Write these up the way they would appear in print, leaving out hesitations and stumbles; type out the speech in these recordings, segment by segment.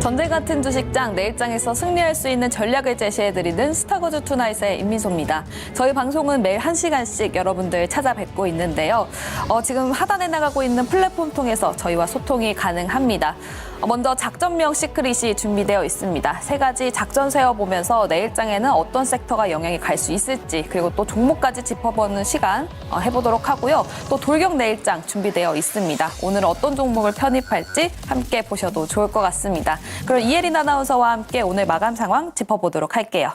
전쟁 같은 주식장 내일장에서 승리할 수 있는 전략을 제시해드리는 스타거즈 투나잇의 임민소입니다. 저희 방송은 매일 1시간씩 여러분들 찾아뵙고 있는데요. 지금 하단에 나가고 있는 플랫폼 통해서 저희와 소통이 가능합니다. 먼저 작전명 시크릿이 준비되어 있습니다. 3가지 작전 세워보면서 내일장에는 어떤 섹터가 영향이 갈 수 있을지, 그리고 또 종목까지 짚어보는 시간 해보도록 하고요. 또 돌격 내일장 준비되어 있습니다. 오늘 어떤 종목을 편입할지 함께 보셔도 좋을 것 같습니다. 그럼 이혜린 아나운서와 함께 오늘 마감 상황 짚어보도록 할게요.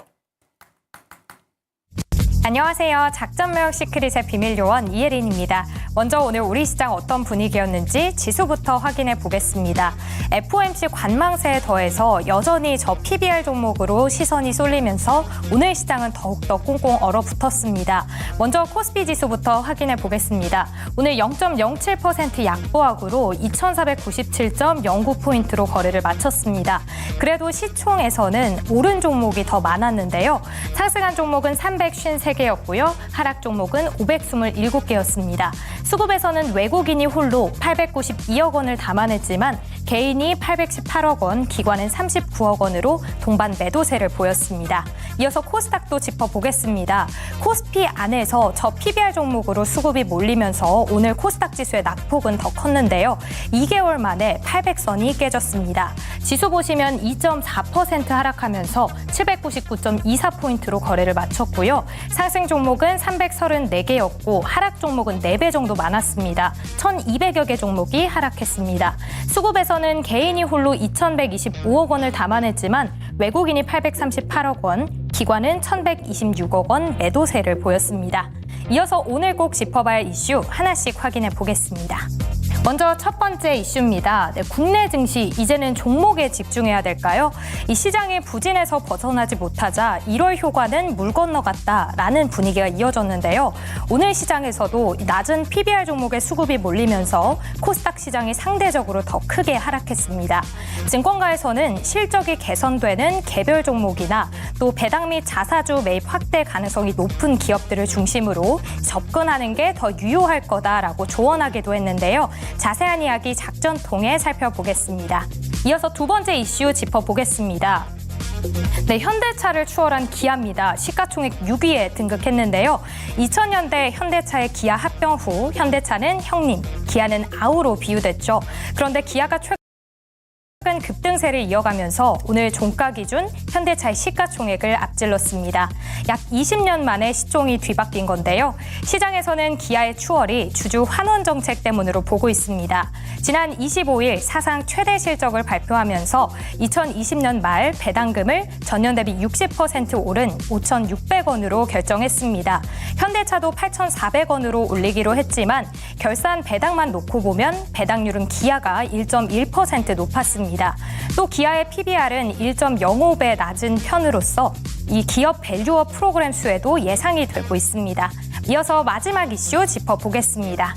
안녕하세요. 작전명 시크릿의 비밀 요원 이혜린입니다. 먼저 오늘 우리 시장 어떤 분위기였는지 지수부터 확인해 보겠습니다. FOMC 관망세에 더해서 여전히 저 PBR 종목으로 시선이 쏠리면서 오늘 시장은 더욱더 꽁꽁 얼어붙었습니다. 먼저 코스피 지수부터 확인해 보겠습니다. 오늘 0.07% 약보합으로 2497.09포인트로 거래를 마쳤습니다. 그래도 시총에서는 오른 종목이 더 많았는데요. 상승한 종목은 353개였고요. 하락 종목은 527개였습니다. 수급에서는 외국인이 홀로 892억 원을 담아냈지만 개인이 818억 원, 기관은 39억 원으로 동반 매도세를 보였습니다. 이어서 코스닥도 짚어보겠습니다. 코스피 안에서 저 PBR 종목으로 수급이 몰리면서 오늘 코스닥 지수의 낙폭은 더 컸는데요. 2개월 만에 800선이 깨졌습니다. 지수 보시면 2.4% 하락하면서 799.24포인트로 거래를 마쳤고요. 상승 종목은 334개였고 하락 종목은 4배 정도 많았습니다. 1,200여 개 종목이 하락했습니다. 수급에서는 개인이 홀로 2,125억 원을 담아냈지만 외국인이 838억 원, 기관은 1,126억 원 매도세를 보였습니다. 이어서 오늘 꼭 짚어봐야 할 이슈 하나씩 확인해 보겠습니다. 먼저 첫 번째 이슈입니다. 국내 증시 이제는 종목에 집중해야 될까요? 이 시장의 부진에서 벗어나지 못하자 1월 효과는 물 건너갔다라는 분위기가 이어졌는데요. 오늘 시장에서도 낮은 PBR 종목의 수급이 몰리면서 코스닥 시장이 상대적으로 더 크게 하락했습니다. 증권가에서는 실적이 개선되는 개별 종목이나 또 배당 및 자사주 매입 확대 가능성이 높은 기업들을 중심으로 접근하는 게 더 유효할 거다라고 조언하기도 했는데요. 자세한 이야기 작전 통해 살펴보겠습니다. 이어서 두 번째 이슈 짚어보겠습니다. 네, 현대차를 추월한 기아입니다. 시가총액 6위에 등극했는데요. 2000년대 현대차의 기아 합병 후 현대차는 형님, 기아는 아우로 비유됐죠. 그런데 기아가 최근 급등세를 이어가면서 오늘 종가 기준 현대차의 시가총액을 앞질렀습니다. 약 20년 만에 시총이 뒤바뀐 건데요. 시장에서는 기아의 추월이 주주 환원 정책 때문으로 보고 있습니다. 지난 25일 사상 최대 실적을 발표하면서 2020년 말 배당금을 전년 대비 60% 오른 5,600원으로 결정했습니다. 현대차도 8,400원으로 올리기로 했지만 결산 배당만 놓고 보면 배당률은 기아가 1.1% 높았습니다. 또 기아의 PBR은 1.05배 낮은 편으로서 이 기업 밸류업 프로그램 수에도 예상이 되고 있습니다. 이어서 마지막 이슈 짚어보겠습니다.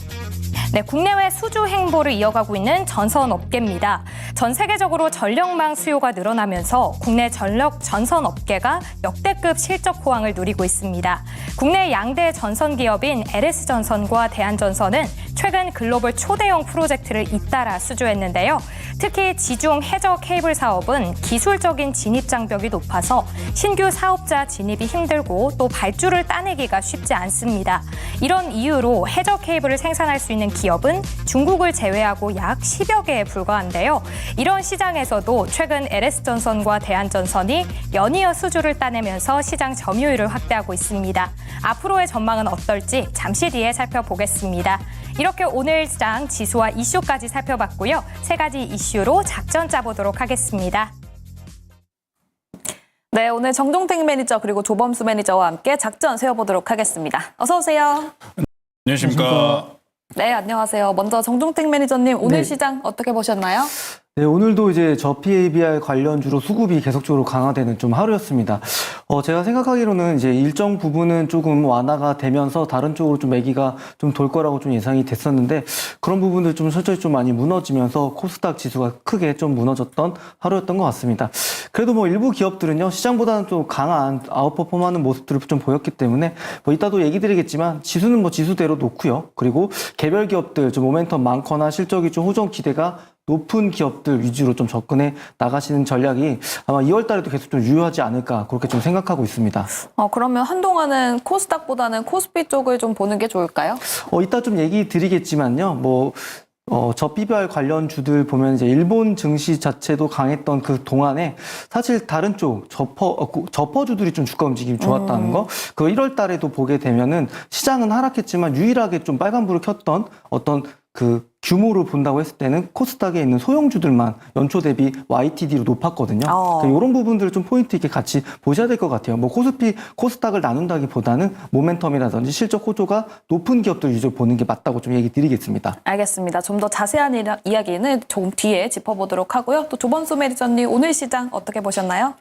네, 국내외 수주 행보를 이어가고 있는 전선업계입니다. 전 세계적으로 전력망 수요가 늘어나면서 국내 전력 전선업계가 역대급 실적 호황을 누리고 있습니다. 국내 양대 전선기업인 LS전선과 대한전선은 최근 글로벌 초대형 프로젝트를 잇따라 수주했는데요. 특히 지중 해저 케이블 사업은 기술적인 진입 장벽이 높아서 신규 사업자 진입이 힘들고 또 발주를 따내기가 쉽지 않습니다. 이런 이유로 해저 케이블을 생산할 수 있는 기업은 중국을 제외하고 약 10여 개에 불과한데요. 이런 시장에서도 최근 LS전선과 대한전선이 연이어 수주를 따내면서 시장 점유율을 확대하고 있습니다. 앞으로의 전망은 어떨지 잠시 뒤에 살펴보겠습니다. 이렇게 오늘 시장 지수와 이슈까지 살펴봤고요. 3가지 이슈로 작전 짜보도록 하겠습니다. 네, 오늘 정종택 매니저 그리고 조범수 매니저와 함께 작전 세워보도록 하겠습니다. 어서 오세요. 안녕하십니까. 네, 안녕하세요. 먼저 정종택 매니저님, 오늘 네. 시장 어떻게 보셨나요? 네, 오늘도 이제 저 PABR 관련주로 수급이 계속적으로 강화되는 좀 하루였습니다. 제가 생각하기로는 이제 일정 부분은 조금 완화가 되면서 다른 쪽으로 좀 매기가 좀 돌 거라고 좀 예상이 됐었는데 그런 부분들 좀 설정이 좀 많이 무너지면서 코스닥 지수가 크게 좀 무너졌던 하루였던 것 같습니다. 그래도 뭐 일부 기업들은요, 시장보다는 좀 강한 아웃퍼폼하는 모습들을 좀 보였기 때문에 뭐 이따도 얘기 드리겠지만 지수는 뭐 지수대로 놓고요. 그리고 개별 기업들 좀 모멘텀 많거나 실적이 좀 호정 기대가 높은 기업들 위주로 좀 접근해 나가시는 전략이 아마 2월 달에도 계속 좀 유효하지 않을까 그렇게 좀 생각하고 있습니다. 그러면 한동안은 코스닥보다는 코스피 쪽을 좀 보는 게 좋을까요? 이따 좀 얘기 드리겠지만요. 저 PBR 관련주들 보면 이제 일본 증시 자체도 강했던 그 동안에 사실 다른 쪽 저퍼주들이 좀 주가 움직임이 좋았다는 거. 그 1월 달에도 보게 되면은 시장은 하락했지만 유일하게 좀 빨간불을 켰던 어떤 그 규모를 본다고 했을 때는 코스닥에 있는 소형주들만 연초 대비 YTD로 높았거든요. 이런 부분들을 좀 포인트 있게 같이 보셔야 될 것 같아요. 코스닥을 나눈다기보다는 모멘텀이라든지 실적 호조가 높은 기업들 위주로 보는 게 맞다고 좀 얘기 드리겠습니다. 알겠습니다. 좀 더 자세한 이야기는 조금 뒤에 짚어보도록 하고요. 또 조범수 매니저님 오늘 시장 어떻게 보셨나요?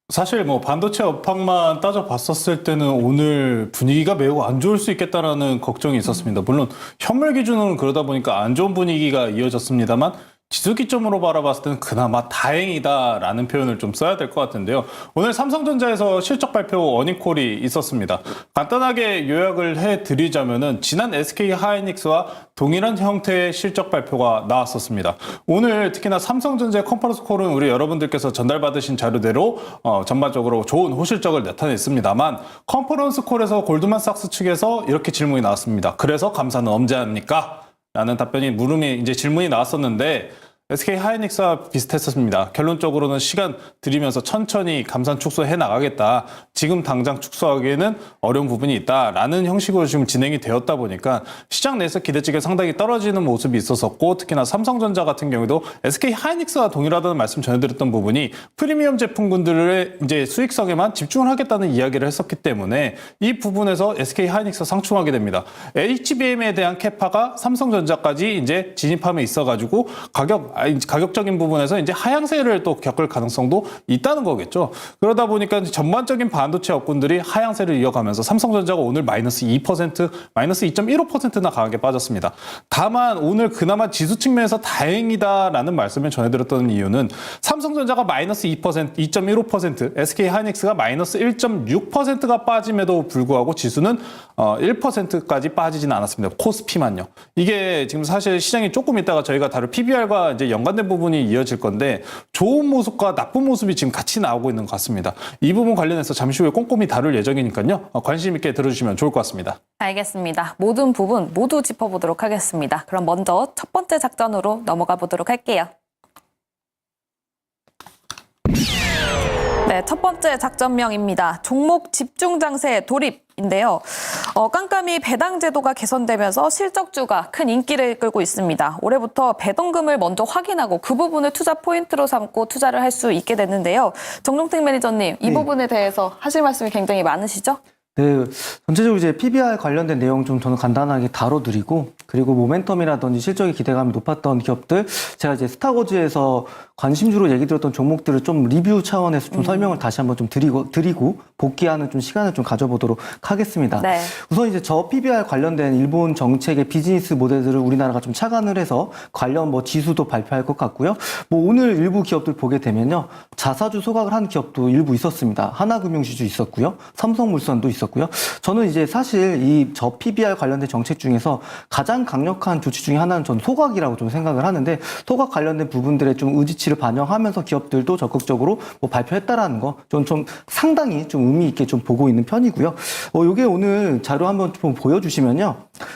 사실 반도체 업황만 따져봤었을 때는 오늘 분위기가 매우 안 좋을 수 있겠다라는 걱정이 있었습니다. 물론 현물 기준으로는 그러다 보니까 안 좋은 분위기가 이어졌습니다만 지수 기점으로 바라봤을 때는 그나마 다행이다라는 표현을 좀 써야 될 것 같은데요. 오늘 삼성전자에서 실적 발표 어닝콜이 있었습니다. 간단하게 요약을 해드리자면은 지난 SK 하이닉스와 동일한 형태의 실적 발표가 나왔었습니다. 오늘 특히나 삼성전자의 컨퍼런스 콜은 우리 여러분들께서 전달받으신 자료대로 전반적으로 좋은 호실적을 나타냈습니다만 컨퍼런스 콜에서 골드만삭스 측에서 이렇게 질문이 나왔습니다. 그래서 감사는 언제 합니까? 라는 답변이 이제 질문이 나왔었는데 SK 하이닉스와 비슷했었습니다. 결론적으로는 시간 들이면서 천천히 감산 축소해 나가겠다. 지금 당장 축소하기에는 어려운 부분이 있다라는 형식으로 지금 진행이 되었다 보니까 시장 내에서 기대치가 상당히 떨어지는 모습이 있었었고 특히나 삼성전자 같은 경우도 SK 하이닉스와 동일하다는 말씀 전해드렸던 부분이 프리미엄 제품군들의 이제 수익성에만 집중을 하겠다는 이야기를 했었기 때문에 이 부분에서 SK 하이닉스가 상충하게 됩니다. HBM에 대한 캐파가 삼성전자까지 이제 진입함에 있어가지고 가격적인 부분에서 이제 하향세를 또 겪을 가능성도 있다는 거겠죠. 그러다 보니까 전반적인 반도체 업군들이 하향세를 이어가면서 삼성전자가 오늘 마이너스 2%, 마이너스 2.15%나 강하게 빠졌습니다. 다만 오늘 그나마 지수 측면에서 다행이다라는 말씀을 전해드렸던 이유는 삼성전자가 마이너스 2%, 2.15%, SK 하이닉스가 마이너스 1.6%가 빠짐에도 불구하고 지수는 1%까지 빠지진 않았습니다. 코스피만요. 이게 지금 사실 시장이 조금 있다가 저희가 다룰 PBR과 이제 연관된 부분이 이어질 건데 좋은 모습과 나쁜 모습이 지금 같이 나오고 있는 것 같습니다. 이 부분 관련해서 잠시 후에 꼼꼼히 다룰 예정이니까요. 관심 있게 들어주시면 좋을 것 같습니다. 알겠습니다. 모든 부분 모두 짚어보도록 하겠습니다. 그럼 먼저 첫 번째 작전으로 넘어가 보도록 할게요. 네, 첫 번째 작전명입니다. 종목 집중 장세 돌입인데요. 깜깜이 배당 제도가 개선되면서 실적주가 큰 인기를 끌고 있습니다. 올해부터 배당금을 먼저 확인하고 그 부분을 투자 포인트로 삼고 투자를 할 수 있게 됐는데요. 정종택 매니저님, 이 부분에 대해서 하실 말씀이 굉장히 많으시죠? 네, 전체적으로 이제 PBR 관련된 내용 좀 저는 간단하게 다뤄드리고, 그리고 모멘텀이라든지 실적의 기대감이 높았던 기업들, 제가 이제 스타워즈에서 관심주로 얘기 드렸던 종목들을 좀 리뷰 차원에서 좀 설명을 다시 한번 좀 드리고 복귀하는 좀 시간을 좀 가져보도록 하겠습니다. 네. 우선 이제 저 PBR 관련된 일본 정책의 비즈니스 모델들을 우리나라가 좀 착안을 해서 관련 지수도 발표할 것 같고요. 오늘 일부 기업들 보게 되면요. 자사주 소각을 한 기업도 일부 있었습니다. 하나금융지주 있었고요. 삼성물산도 있었고요. 저는 이제 사실 이 저 PBR 관련된 정책 중에서 가장 강력한 조치 중에 하나는 전 소각이라고 좀 생각을 하는데, 소각 관련된 부분들의 좀 의지치를 반영하면서 기업들도 적극적으로 발표했다라는 거 좀 상당히 좀 의미 있게 좀 보고 있는 편이고요. 요게 오늘 자료 한번 좀 보여주시면요.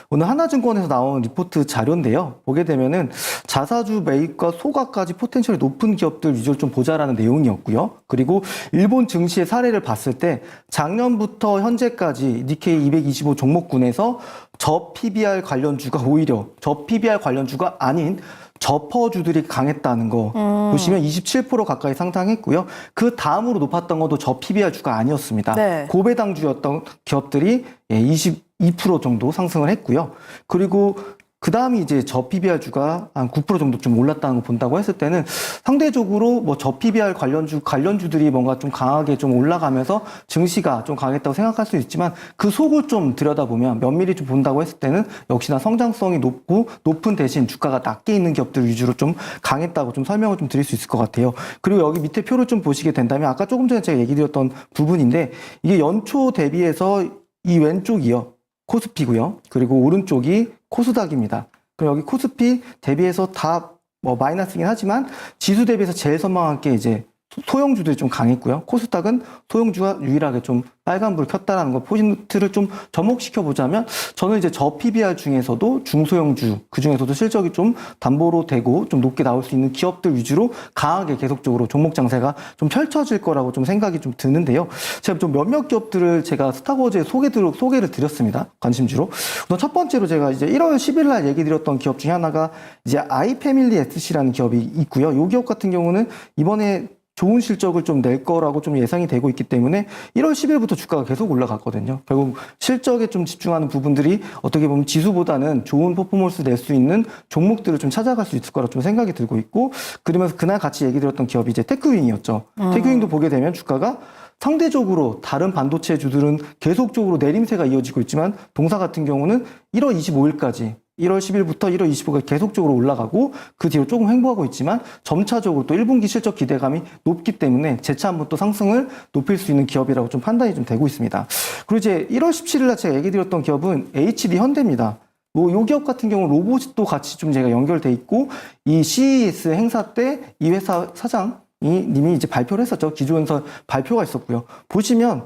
오늘 하나증권에서 나온 리포트 자료인데요. 보게 되면은 자사주 매입과 소각까지 포텐셜이 높은 기업들 위주로 좀 보자라는 내용이었고요. 그리고 일본 증시의 사례를 봤을 때 작년부터 현재까지 니케이 225 종목군에서 저 PBR 관련주가 오히려 저 PBR 관련주가 아닌 저퍼주들이 강했다는 거 보시면 27% 가까이 상승했고요. 그 다음으로 높았던 것도 저 PBR주가 아니었습니다. 네. 고배당주였던 기업들이 22% 정도 상승을 했고요. 그리고 그 다음이 이제 저 PBR주가 한 9% 정도 좀 올랐다는 거 본다고 했을 때는 상대적으로 저 PBR 관련주들이 뭔가 좀 강하게 좀 올라가면서 증시가 좀 강했다고 생각할 수 있지만 그 속을 좀 들여다보면 면밀히 좀 본다고 했을 때는 역시나 성장성이 높은 대신 주가가 낮게 있는 기업들 위주로 좀 강했다고 좀 설명을 좀 드릴 수 있을 것 같아요. 그리고 여기 밑에 표를 좀 보시게 된다면 아까 조금 전에 제가 얘기 드렸던 부분인데 이게 연초 대비해서 이 왼쪽이요. 코스피고요. 그리고 오른쪽이 코스닥입니다. 그럼 여기 코스피 대비해서 다 마이너스긴 하지만 지수 대비해서 제일 선망한 게 이제 소형주들이 좀 강했고요. 코스닥은 소형주가 유일하게 좀 빨간불 켰다라는 거 포인트를 좀 접목시켜 보자면 저는 이제 저 PBR 중에서도 중소형주 그 중에서도 실적이 좀 담보로 되고 좀 높게 나올 수 있는 기업들 위주로 강하게 계속적으로 종목 장세가 좀 펼쳐질 거라고 좀 생각이 좀 드는데요. 제가 좀 몇몇 기업들을 제가 스타워즈에 소개를 드렸습니다. 관심주로. 우선 첫 번째로 제가 이제 1월 10일 날 얘기 드렸던 기업 중에 하나가 이제 아이패밀리 SC라는 기업이 있고요. 이 기업 같은 경우는 이번에 좋은 실적을 좀 낼 거라고 좀 예상이 되고 있기 때문에 1월 10일부터 주가가 계속 올라갔거든요. 결국 실적에 좀 집중하는 부분들이 어떻게 보면 지수보다는 좋은 퍼포먼스 낼 수 있는 종목들을 좀 찾아갈 수 있을 거라고 좀 생각이 들고 있고, 그러면서 그날 같이 얘기 드렸던 기업이 이제 테크윙이었죠. 테크윙도 보게 되면 주가가 상대적으로 다른 반도체 주들은 계속적으로 내림세가 이어지고 있지만 동사 같은 경우는 1월 25일까지 1월 10일부터 1월 25일까지 계속적으로 올라가고 그 뒤로 조금 횡보하고 있지만 점차적으로 또 1분기 실적 기대감이 높기 때문에 재차 한번 또 상승을 높일 수 있는 기업이라고 좀 판단이 좀 되고 있습니다. 그리고 이제 1월 17일 날 제가 얘기 드렸던 기업은 HD 현대입니다. 이 기업 같은 경우 로봇도 같이 좀 제가 연결돼 있고 이 CES 행사 때 이 회사 사장님이 이제 발표를 했었죠. 기조연설 발표가 있었고요. 보시면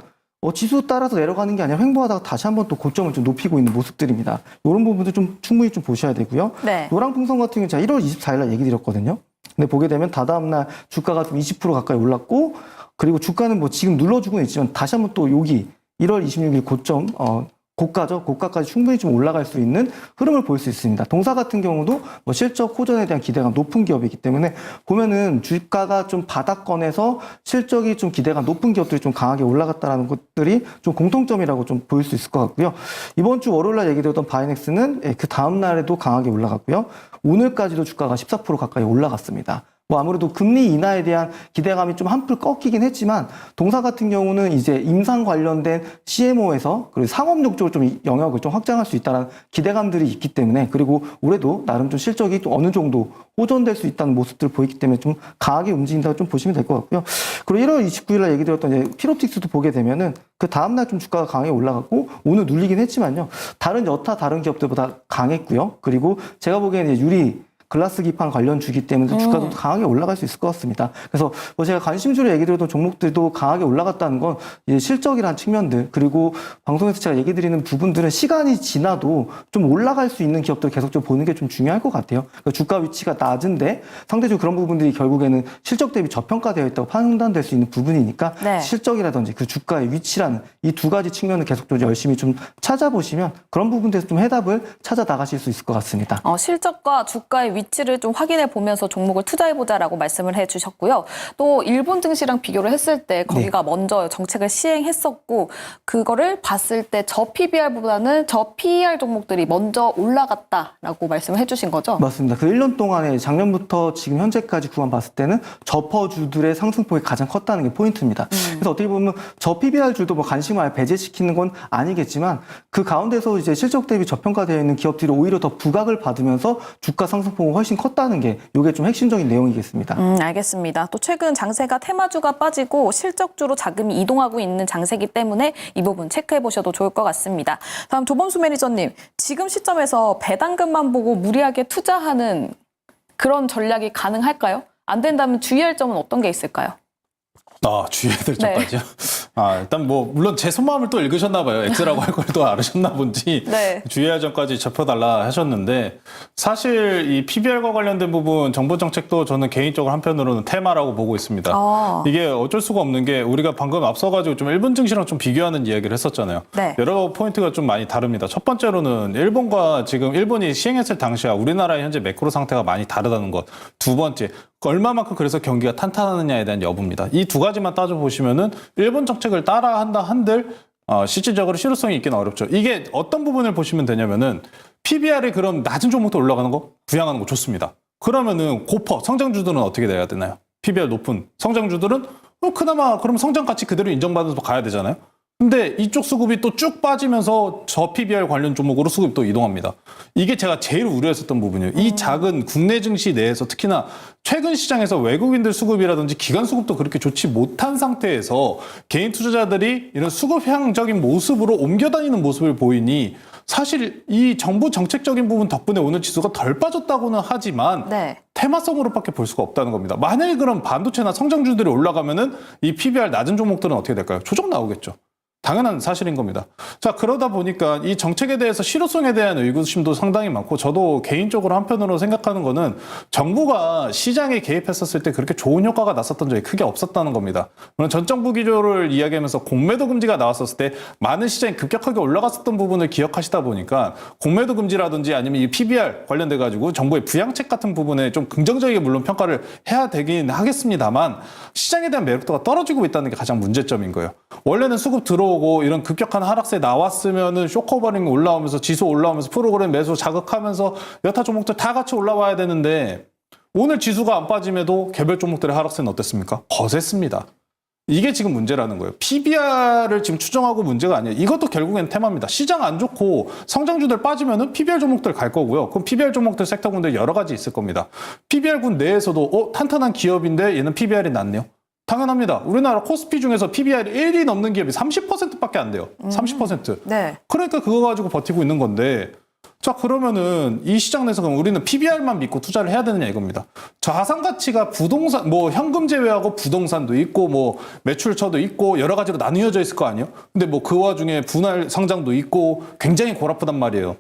지수 따라서 내려가는 게 아니라 횡보하다가 다시 한번 또 고점을 좀 높이고 있는 모습들입니다. 이런 부분도 좀 충분히 좀 보셔야 되고요. 네. 노랑풍선 같은 경우는 제가 1월 24일 날 얘기 드렸거든요. 근데 보게 되면 다다음 날 주가가 좀 20% 가까이 올랐고, 그리고 주가는 뭐 지금 눌러주고는 있지만 다시 한번 또 여기 1월 26일 고점 고가죠. 고가까지 충분히 좀 올라갈 수 있는 흐름을 볼 수 있습니다. 동사 같은 경우도 뭐 실적 호전에 대한 기대가 높은 기업이기 때문에 보면은 주가가 좀 바닥권에서 실적이 좀 기대가 높은 기업들이 좀 강하게 올라갔다라는 것들이 좀 공통점이라고 좀 보일 수 있을 것 같고요. 이번 주 월요일 날 얘기드렸던 바이넥스는 그 다음 날에도 강하게 올라갔고요. 오늘까지도 주가가 14% 가까이 올라갔습니다. 뭐 아무래도 금리 인하에 대한 기대감이 좀 한풀 꺾이긴 했지만 동사 같은 경우는 이제 임상 관련된 CMO에서 그리고 상업용 쪽으로 좀 영역을 좀 확장할 수 있다는 기대감들이 있기 때문에, 그리고 올해도 나름 좀 실적이 또 어느 정도 호전될 수 있다는 모습들을 보이기 때문에 좀 강하게 움직인다고 좀 보시면 될 것 같고요. 그리고 1월 29일 날 얘기 드렸던 이제 필옵틱스도 보게 되면은 그 다음날 좀 주가가 강하게 올라갔고 오늘 눌리긴 했지만요. 다른 기업들보다 강했고요. 그리고 제가 보기에는 이제 글라스 기판 관련 주기 때문에 주가도 강하게 올라갈 수 있을 것 같습니다. 그래서 뭐 제가 관심주로 얘기 드렸던 종목들도 강하게 올라갔다는 건 이제 실적이란 측면들, 그리고 방송에서 제가 얘기 드리는 부분들은 시간이 지나도 좀 올라갈 수 있는 기업들 계속적으로 보는 게 좀 중요할 것 같아요. 그러니까 주가 위치가 낮은데 상대적으로 그런 부분들이 결국에는 실적 대비 저평가되어 있다고 판단될 수 있는 부분이니까 네. 실적이라든지 그 주가의 위치라는 이 두 가지 측면을 계속적으로 열심히 좀 찾아보시면 그런 부분들에서 좀 해답을 찾아 나가실 수 있을 것 같습니다. 실적과 주가의 위치를 좀 확인해 보면서 종목을 투자해보자라고 말씀을 해주셨고요. 또 일본 증시랑 비교를 했을 때 거기가 먼저 정책을 시행했었고 그거를 봤을 때 저 PBR보다는 저 PER 종목들이 먼저 올라갔다라고 말씀을 해주신 거죠? 맞습니다. 그 1년 동안에 작년부터 지금 현재까지 구간 봤을 때는 저퍼주들의 상승폭이 가장 컸다는 게 포인트입니다. 그래서 어떻게 보면 저 PBR주도 뭐 관심을 배제시키는 건 아니겠지만 그 가운데서 이제 실적 대비 저평가되어 있는 기업들이 오히려 더 부각을 받으면서 주가 상승폭이 훨씬 컸다는 게 이게 좀 핵심적인 내용이겠습니다. 알겠습니다. 또 최근 장세가 테마주가 빠지고 실적주로 자금이 이동하고 있는 장세기 때문에 이 부분 체크해 보셔도 좋을 것 같습니다. 다음 조범수 매니저님, 지금 시점에서 배당금만 보고 무리하게 투자하는 그런 전략이 가능할까요? 안 된다면 주의할 점은 어떤 게 있을까요? 주의해야 될 점까지요? 일단 뭐 물론 제 속마음을 또 읽으셨나 봐요. X라고 할 걸 또 알으셨나 본지 네. 주의할 점까지 짚어달라 하셨는데, 사실 이 PBR과 관련된 부분 정부 정책도 저는 개인적으로 한편으로는 테마라고 보고 있습니다. 이게 어쩔 수가 없는 게 우리가 방금 앞서가지고 좀 일본 증시랑 좀 비교하는 이야기를 했었잖아요. 네. 여러 포인트가 좀 많이 다릅니다. 첫 번째로는 일본과 지금 일본이 시행했을 당시와 우리나라의 현재 매크로 상태가 많이 다르다는 것. 두 번째, 얼마만큼 그래서 경기가 탄탄하느냐에 대한 여부입니다. 이 두 가지만 따져보시면은 일본 정책을 따라한다 한들 실질적으로 실효성이 있기는 어렵죠. 이게 어떤 부분을 보시면 되냐면은 PBR이 그럼 낮은 종목도 올라가는 거 부양하는 거 좋습니다. 그러면은 고퍼 성장주들은 어떻게 돼야 되나요? PBR 높은 성장주들은 그나마 그럼 성장가치 그대로 인정받아서 가야 되잖아요. 근데 이쪽 수급이 또 쭉 빠지면서 저 PBR 관련 종목으로 수급이 또 이동합니다. 이게 제가 제일 우려했었던 부분이에요. 이 작은 국내 증시 내에서 특히나 최근 시장에서 외국인들 수급이라든지 기관 수급도 그렇게 좋지 못한 상태에서 개인 투자자들이 이런 수급향적인 모습으로 옮겨 다니는 모습을 보이니 사실 이 정부 정책적인 부분 덕분에 오늘 지수가 덜 빠졌다고는 하지만 네. 테마성으로밖에 볼 수가 없다는 겁니다. 만약에 그럼 반도체나 성장주들이 올라가면은 이 PBR 낮은 종목들은 어떻게 될까요? 조정 나오겠죠. 당연한 사실인 겁니다. 자, 그러다 보니까 이 정책에 대해서 실효성에 대한 의구심도 상당히 많고, 저도 개인적으로 한편으로 생각하는 거는 정부가 시장에 개입했었을 때 그렇게 좋은 효과가 났었던 적이 크게 없었다는 겁니다. 물론 전 정부 기조를 이야기하면서 공매도 금지가 나왔었을 때 많은 시장이 급격하게 올라갔었던 부분을 기억하시다 보니까 공매도 금지라든지 아니면 이 PBR 관련돼 가지고 정부의 부양책 같은 부분에 좀 긍정적이게 물론 평가를 해야 되긴 하겠습니다만, 시장에 대한 매력도가 떨어지고 있다는 게 가장 문제점인 거예요. 원래는 수급 들어오고 이런 급격한 하락세 나왔으면은 쇼커버링 올라오면서 지수 올라오면서 프로그램 매수 자극하면서 여타 종목들 다 같이 올라와야 되는데, 오늘 지수가 안 빠짐에도 개별 종목들의 하락세는 어땠습니까? 거셌습니다. 이게 지금 문제라는 거예요. PBR을 지금 추정하고 문제가 아니에요. 이것도 결국엔 테마입니다. 시장 안 좋고 성장주들 빠지면은 PBR 종목들 갈 거고요. 그럼 PBR 종목들 섹터군들 여러 가지 있을 겁니다. PBR군 내에서도 탄탄한 기업인데 얘는 PBR이 낮네요. 당연합니다. 우리나라 코스피 중에서 PBR이 1이 넘는 기업이 30%밖에 안 돼요. 30%. 네. 그러니까 그거 가지고 버티고 있는 건데, 자, 그러면은 이 시장 내에서 그럼 우리는 PBR만 믿고 투자를 해야 되느냐 이겁니다. 자산 가치가 부동산, 뭐 현금 제외하고 부동산도 있고 뭐 매출처도 있고 여러 가지로 나뉘어져 있을 거 아니에요? 근데 뭐 그 와중에 분할 상장도 있고 굉장히 골아프단 말이에요.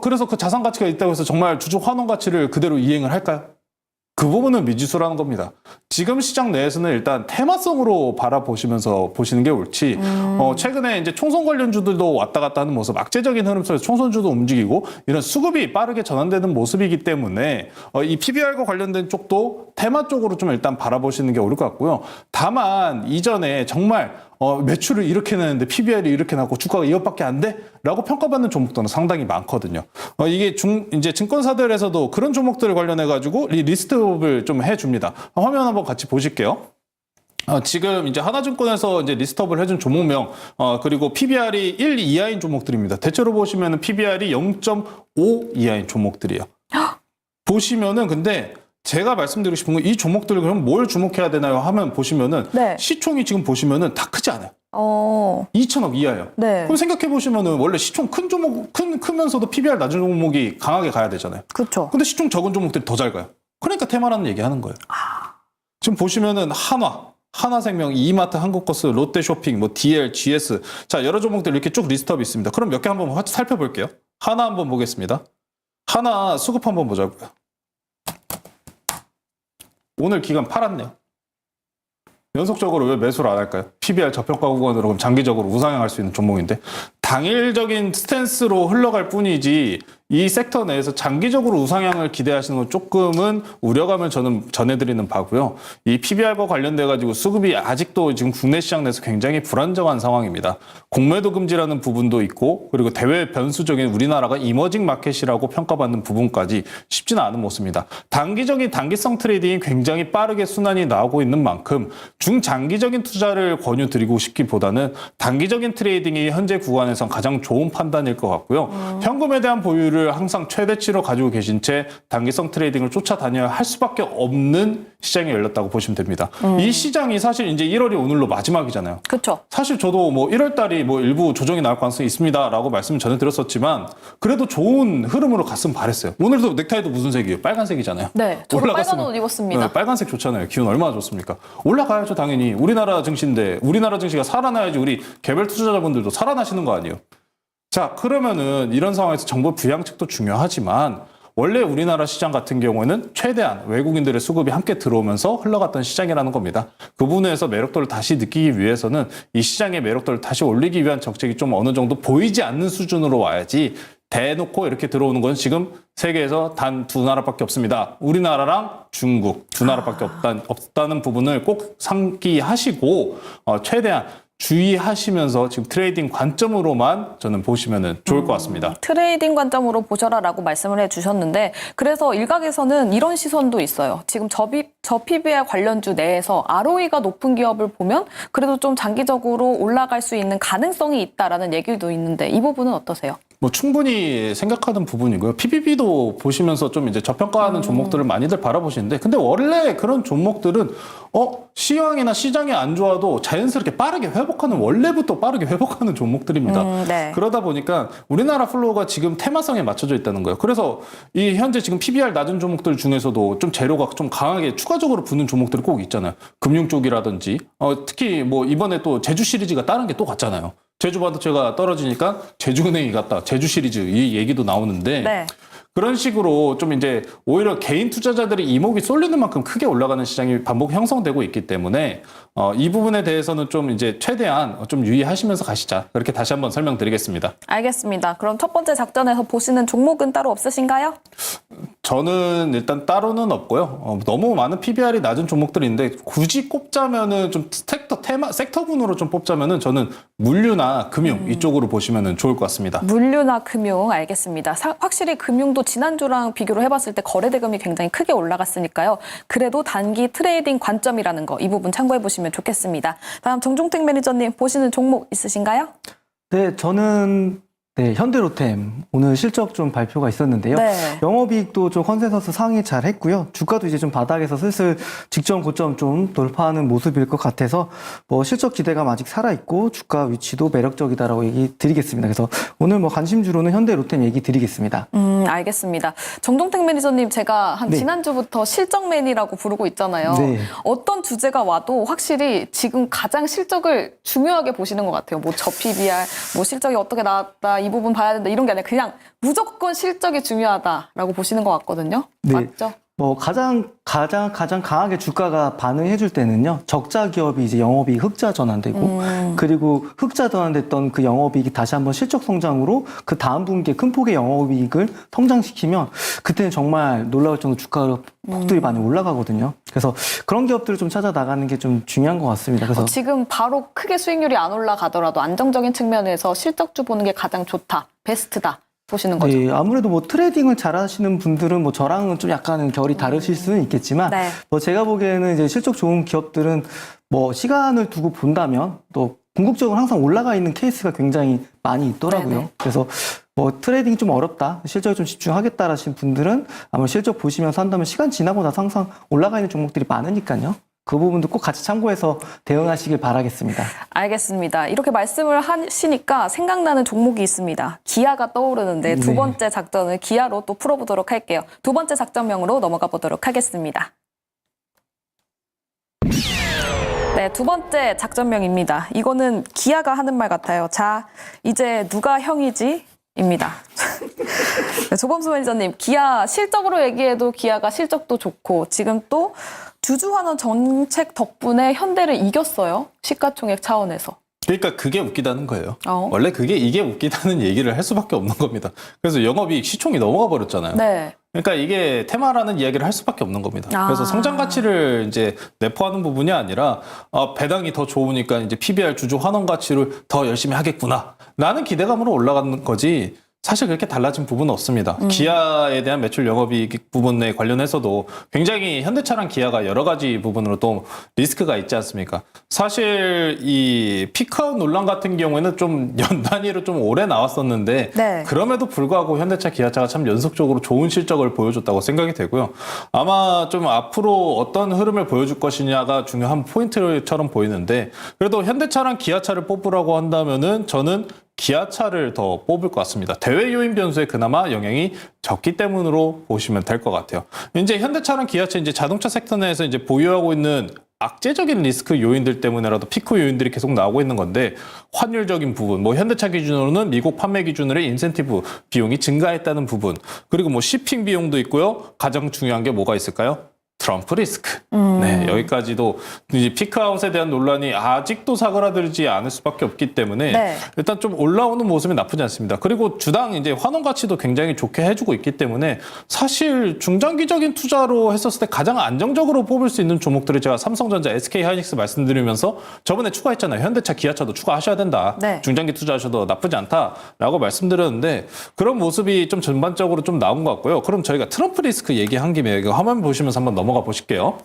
그래서 그 자산 가치가 있다고 해서 정말 주주 환원 가치를 그대로 이행을 할까요? 그 부분은 미지수라는 겁니다. 지금 시장 내에서는 일단 테마성으로 바라보시면서 보시는 게 옳지, 최근에 이제 총선 관련주들도 왔다 갔다 하는 모습, 악재적인 흐름 속에서 총선주도 움직이고 이런 수급이 빠르게 전환되는 모습이기 때문에 이 PBR과 관련된 쪽도 테마 쪽으로 좀 일단 바라보시는 게 옳을 것 같고요. 다만 이전에 정말 매출을 이렇게 내는데 PBR이 이렇게 나고 주가가 이것밖에 안 돼? 라고 평가받는 종목들은 상당히 많거든요. 이게 이제 증권사들에서도 그런 종목들을 관련해가지고 리스트업을 좀 해줍니다. 화면 한번 같이 보실게요. 지금 이제 하나증권에서 이제 리스트업을 해준 종목명, 그리고 PBR이 1 이하인 종목들입니다. 대체로 보시면은 PBR이 0.5 이하인 종목들이에요. 보시면은 근데 제가 말씀드리고 싶은 건 이 종목들을 그럼 뭘 주목해야 되나요? 하면 보시면은 네. 시총이 지금 보시면은 다 크지 않아요. 2천억 이하예요. 네. 그럼 생각해 보시면은 원래 시총 큰 종목 크면서도 PBR 낮은 종목이 강하게 가야 되잖아요. 그렇죠. 근데 시총 적은 종목들이 더 잘 가요. 그러니까 테마라는 얘기하는 거예요. 지금 보시면은 하나생명, 이마트, 한국거스, 롯데쇼핑, 뭐 DL, GS, 자 여러 종목들 이렇게 쭉 리스트업이 있습니다. 그럼 몇 개 한번 살펴볼게요. 하나 한번 보겠습니다. 하나 수급 한번 보자고요. 오늘 기간 팔았네요. 연속적으로 왜 매수를 안 할까요? PBR 저평가 구간으로 그럼 장기적으로 우상향할 수 있는 종목인데, 당일적인 스탠스로 흘러갈 뿐이지 이 섹터 내에서 장기적으로 우상향을 기대하시는 건 조금은 우려감을 저는 전해드리는 바고요. 이 PBR과 관련돼 가지고 수급이 아직도 지금 국내 시장 내에서 굉장히 불안정한 상황입니다. 공매도 금지라는 부분도 있고, 그리고 대외 변수적인 우리나라가 이머징 마켓이라고 평가받는 부분까지 쉽지는 않은 모습입니다. 단기적인 단기성 트레이딩이 굉장히 빠르게 순환이 나오고 있는 만큼 중장기적인 투자를 권유드리고 싶기보다는 단기적인 트레이딩이 현재 구간에선 가장 좋은 판단일 것 같고요. 현금에 대한 보유를 항상 최대치로 가지고 계신 채 단기성 트레이딩을 쫓아다녀야 할 수밖에 없는 시장이 열렸다고 보시면 됩니다. 이 시장이 사실 이제 1월이 오늘로 마지막이잖아요. 그렇죠. 사실 저도 뭐 1월 달이 뭐 일부 조정이 나올 가능성이 있습니다라고 말씀을 전해드렸었지만, 그래도 좋은 흐름으로 갔으면 바랬어요. 오늘도 넥타이도 무슨 색이에요? 빨간색이잖아요. 네. 저도 빨간 옷 입었습니다. 네, 빨간색 좋잖아요. 기운 얼마나 좋습니까? 올라가야죠, 당연히. 우리나라 증시인데 우리나라 증시가 살아나야지 우리 개별 투자자분들도 살아나시는 거 아니에요? 자, 그러면은 이런 상황에서 정보 부양책도 중요하지만, 원래 우리나라 시장 같은 경우에는 최대한 외국인들의 수급이 함께 들어오면서 흘러갔던 시장이라는 겁니다. 그 부분에서 매력도를 다시 느끼기 위해서는 이 시장의 매력도를 다시 올리기 위한 정책이 좀 어느 정도 보이지 않는 수준으로 와야지, 대놓고 이렇게 들어오는 건 지금 세계에서 단 두 나라밖에 없습니다. 우리나라랑 중국 두 나라밖에 없다는 부분을 꼭 상기하시고 최대한 주의하시면서 지금 트레이딩 관점으로만 저는 보시면 좋을 것 같습니다. 트레이딩 관점으로 보셔라라고 말씀을 해주셨는데, 그래서 일각에서는 이런 시선도 있어요. 지금 저 PBR 관련주 내에서 ROE가 높은 기업을 보면 그래도 좀 장기적으로 올라갈 수 있는 가능성이 있다라는 얘기도 있는데, 이 부분은 어떠세요? 뭐 충분히 생각하는 부분이고요. PBB도 보시면서 좀 이제 저평가하는 종목들을 많이들 바라보시는데, 근데 원래 그런 종목들은 시황이나 시장이 안 좋아도 자연스럽게 빠르게 회복하는, 원래부터 빠르게 회복하는 종목들입니다. 네. 그러다 보니까 우리나라 플로우가 지금 테마성에 맞춰져 있다는 거예요. 그래서 이 현재 지금 PBR 낮은 종목들 중에서도 좀 재료가 좀 강하게 추가적으로 붙는 종목들이 꼭 있잖아요. 금융 쪽이라든지, 특히 뭐 이번에 또 제주 시리즈가 다른 게 또 갔잖아요. 제주 반도체가 떨어지니까 제주은행이 갔다. 제주 시리즈 이 얘기도 나오는데, 네. 그런 식으로 좀 이제 오히려 개인 투자자들이 이목이 쏠리는 만큼 크게 올라가는 시장이 반복 형성되고 있기 때문에 이 부분에 대해서는 좀 이제 최대한 좀 유의하시면서 가시자. 그렇게 다시 한번 설명드리겠습니다. 알겠습니다. 그럼 첫 번째 작전에서 보시는 종목은 따로 없으신가요? 저는 일단 따로는 없고요. 너무 많은 PBR이 낮은 종목들인데 굳이 꼽자면은 좀 섹터군으로 좀 뽑자면은 저는 물류나 금융 이쪽으로 보시면은 좋을 것 같습니다. 물류나 금융 알겠습니다. 확실히 금융도 지난주랑 비교를 해봤을 때 거래 대금이 굉장히 크게 올라갔으니까요. 그래도 단기 트레이딩 관점이라는 거 이 부분 참고해 보시면 좋겠습니다. 다음 정종택 매니저님 보시는 종목 있으신가요? 네, 저는 현대로템 오늘 실적 좀 발표가 있었는데요. 네. 영업이익도 좀 컨센서스 상위 잘 했고요. 주가도 이제 좀 바닥에서 슬슬 직전 고점 좀 돌파하는 모습일 것 같아서 뭐 실적 기대감 아직 살아있고 주가 위치도 매력적이다라고 얘기 드리겠습니다. 그래서 오늘 뭐 관심주로는 현대로템 얘기 드리겠습니다. 알겠습니다. 정종택 매니저님 제가 한 네. 지난주부터 실적맨이라고 부르고 있잖아요. 네. 어떤 주제가 와도 확실히 지금 가장 실적을 중요하게 보시는 것 같아요. 뭐 저 PBR, 뭐 실적이 어떻게 나왔다, 이 부분 봐야 된다 이런 게 아니라 그냥 무조건 실적이 중요하다라고 보시는 것 같거든요. 네. 맞죠? 뭐 가장 강하게 주가가 반응해줄 때는요. 적자 기업이 이제 영업이익 흑자 전환되고 그리고 흑자 전환됐던 그 영업이익이 다시 한번 실적 성장으로 그 다음 분기에 큰 폭의 영업이익을 성장시키면 그때는 정말 놀라울 정도 주가가 폭들이 많이 올라가거든요. 그래서 그런 기업들을 좀 찾아 나가는 게 좀 중요한 것 같습니다. 그래서 지금 바로 크게 수익률이 안 올라가더라도 안정적인 측면에서 실적주 보는 게 가장 좋다, 베스트다. 보시는 거죠. 네, 아무래도 뭐 트레이딩을 잘하시는 분들은 뭐 저랑은 좀 약간은 결이 다르실 수는 있겠지만, 네. 뭐 제가 보기에는 이제 실적 좋은 기업들은 뭐 시간을 두고 본다면 또 궁극적으로 항상 올라가 있는 케이스가 굉장히 많이 있더라고요. 네네. 그래서 뭐 트레이딩이 좀 어렵다, 실적에 좀 집중하겠다라신 분들은 아마 실적 보시면서 한다면 시간 지나고 나서 항상 올라가 있는 종목들이 많으니까요. 그 부분도 꼭 같이 참고해서 대응하시길 바라겠습니다. 알겠습니다. 이렇게 말씀을 하시니까 생각나는 종목이 있습니다. 기아가 떠오르는데 두 네. 번째 작전을 기아로 또 풀어보도록 할게요. 두 번째 작전명으로 넘어가 보도록 하겠습니다. 네, 두 번째 작전명입니다. 이거는 기아가 하는 말 같아요. 자, 이제 누가 형이지? 입니다. 네, 조범수 매니저님, 기아 실적으로 얘기해도 기아가 실적도 좋고 지금 또 주주환원 정책 덕분에 현대를 이겼어요. 시가총액 차원에서. 그러니까 그게 웃기다는 거예요. 어. 원래 이게 웃기다는 얘기를 할 수밖에 없는 겁니다. 그래서 영업이익 시총이 넘어가 버렸잖아요. 네. 그러니까 이게 테마라는 이야기를 할 수밖에 없는 겁니다. 아. 그래서 성장 가치를 이제 내포하는 부분이 아니라 배당이 더 좋으니까 이제 PBR 주주 환원 가치를 더 열심히 하겠구나. 라는 기대감으로 올라가는 거지. 사실 그렇게 달라진 부분은 없습니다. 기아에 대한 매출 영업이익 부분에 관련해서도 굉장히 현대차랑 기아가 여러 가지 부분으로 또 리스크가 있지 않습니까? 사실 이 피크아웃 논란 같은 경우에는 좀 연 단위로 좀 오래 나왔었는데 네. 그럼에도 불구하고 현대차, 기아차가 참 연속적으로 좋은 실적을 보여줬다고 생각이 되고요. 아마 좀 앞으로 어떤 흐름을 보여줄 것이냐가 중요한 포인트처럼 보이는데 그래도 현대차랑 기아차를 뽑으라고 한다면은 저는 기아차를 더 뽑을 것 같습니다. 대외 요인 변수에 그나마 영향이 적기 때문으로 보시면 될 것 같아요. 이제 현대차랑 기아차 이제 자동차 섹터 내에서 이제 보유하고 있는 악재적인 리스크 요인들 때문에라도 피크 요인들이 계속 나오고 있는 건데 환율적인 부분, 뭐 현대차 기준으로는 미국 판매 기준으로의 인센티브 비용이 증가했다는 부분, 그리고 뭐 shipping 비용도 있고요. 가장 중요한 게 뭐가 있을까요? 트럼프 리스크. 네, 여기까지도 이제 피크아웃에 대한 논란이 아직도 사그라들지 않을 수밖에 없기 때문에 네. 일단 좀 올라오는 모습이 나쁘지 않습니다. 그리고 주당 이제 환원 가치도 굉장히 좋게 해주고 있기 때문에 사실 중장기적인 투자로 했었을 때 가장 안정적으로 뽑을 수 있는 종목들을 제가 삼성전자, SK하이닉스 말씀드리면서 저번에 추가했잖아요. 현대차, 기아차도 추가하셔야 된다. 네. 중장기 투자하셔도 나쁘지 않다라고 말씀드렸는데 그런 모습이 좀 전반적으로 좀 나온 것 같고요. 그럼 저희가 트럼프 리스크 얘기한 김에 이거 화면 보시면서 한번 넘어가 보실게요.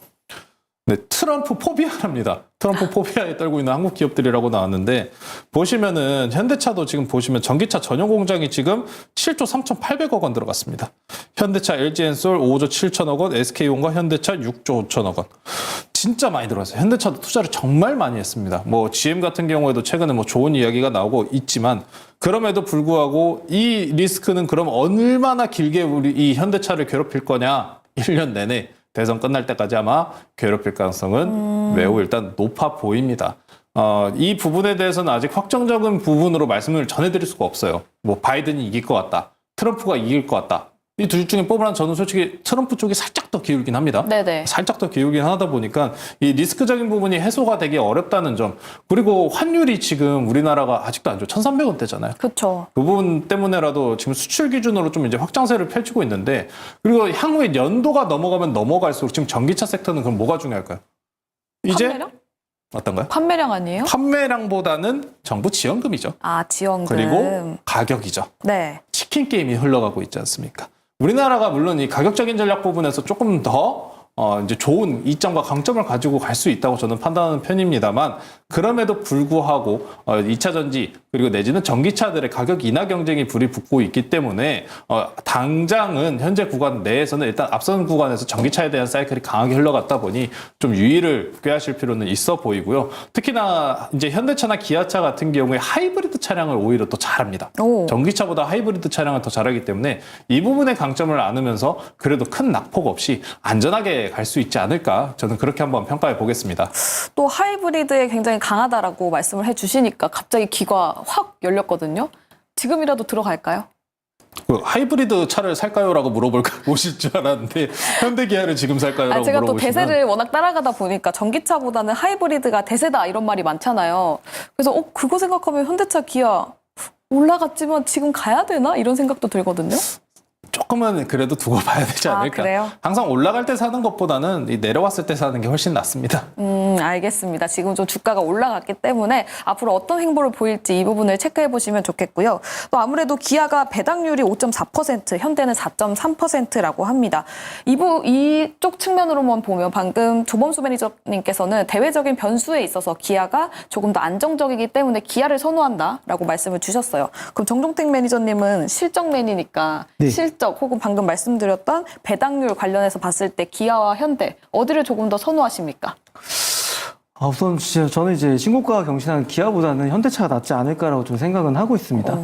네, 트럼프 포비아랍니다. 트럼프 포비아에 떨고 있는 한국 기업들이라고 나왔는데 보시면은 현대차도 지금 보시면 전기차 전용 공장이 지금 7조 3,800억 원 들어갔습니다. 현대차, LG엔솔 5조 7천억 원, SK온과 현대차 6조 5천억 원. 진짜 많이 들어갔어요. 현대차도 투자를 정말 많이 했습니다. 뭐 GM 같은 경우에도 최근에 뭐 좋은 이야기가 나오고 있지만 그럼에도 불구하고 이 리스크는 그럼 얼마나 길게 우리 이 현대차를 괴롭힐 거냐? 1년 내내. 대선 끝날 때까지 아마 괴롭힐 가능성은 매우 일단 높아 보입니다. 이 부분에 대해서는 아직 확정적인 부분으로 말씀을 전해드릴 수가 없어요. 뭐 바이든이 이길 것 같다. 트럼프가 이길 것 같다. 이 둘 중에 뽑으라면 저는 솔직히 트럼프 쪽이 살짝 더 기울긴 합니다. 네네. 살짝 더 기울긴 하다 보니까 이 리스크적인 부분이 해소가 되기 어렵다는 점. 그리고 환율이 지금 우리나라가 아직도 안 좋아. 1,300원대잖아요. 그렇죠. 그 부분 때문에라도 지금 수출 기준으로 좀 이제 확장세를 펼치고 있는데 그리고 향후에 연도가 넘어가면 넘어갈수록 지금 전기차 섹터는 그럼 뭐가 중요할까요? 이제 판매량? 어떤가요? 판매량 아니에요? 판매량보다는 정부 지원금이죠. 아, 지원금. 그리고 가격이죠. 네. 치킨 게임이 흘러가고 있지 않습니까? 우리나라가 물론 이 가격적인 전략 부분에서 조금 더 이제 좋은 이점과 강점을 가지고 갈 수 있다고 저는 판단하는 편입니다만 그럼에도 불구하고 2차 전지 그리고 내지는 전기차들의 가격 인하 경쟁이 불이 붙고 있기 때문에 당장은 현재 구간 내에서는 일단 앞선 구간에서 전기차에 대한 사이클이 강하게 흘러갔다 보니 좀 유의를 꾀하실 필요는 있어 보이고요. 특히나 이제 현대차나 기아차 같은 경우에 하이브리드 차량을 오히려 더 잘합니다. 오. 전기차보다 하이브리드 차량을 더 잘하기 때문에 이 부분의 강점을 안으면서 그래도 큰 낙폭 없이 안전하게 갈 수 있지 않을까 저는 그렇게 한번 평가해 보겠습니다. 또 하이브리드에 굉장히 강하다라고 말씀을 해주시니까 갑자기 귀가 확 열렸거든요. 지금이라도 들어갈까요? 그 하이브리드 차를 살까요라고 물어볼까 보실 줄 알았는데 현대기아를 지금 살까요라고 제가 또 물어보시면 대세를 워낙 따라가다 보니까 전기차보다는 하이브리드가 대세다 이런 말이 많잖아요. 그래서 그거 생각하면 현대차 기아 올라갔지만 지금 가야 되나? 이런 생각도 들거든요. 조금은 그래도 두고 봐야 되지 않을까. 그래요? 항상 올라갈 때 사는 것보다는 이 내려왔을 때 사는 게 훨씬 낫습니다. 알겠습니다. 지금 좀 주가가 올라갔기 때문에 앞으로 어떤 행보를 보일지 이 부분을 체크해 보시면 좋겠고요. 또 아무래도 기아가 배당률이 5.4%, 현대는 4.3%라고 합니다. 이쪽 측면으로만 보면 방금 조범수 매니저님께서는 대외적인 변수에 있어서 기아가 조금 더 안정적이기 때문에 기아를 선호한다라고 말씀을 주셨어요. 그럼 정종택 매니저님은 실적맨이니까 네. 실적 혹은 방금 말씀드렸던 배당률 관련해서 봤을 때 기아와 현대 어디를 조금 더 선호하십니까? 우선 진짜 저는 이제 신고가 경신하는 기아보다는 현대차가 낫지 않을까라고 좀 생각은 하고 있습니다.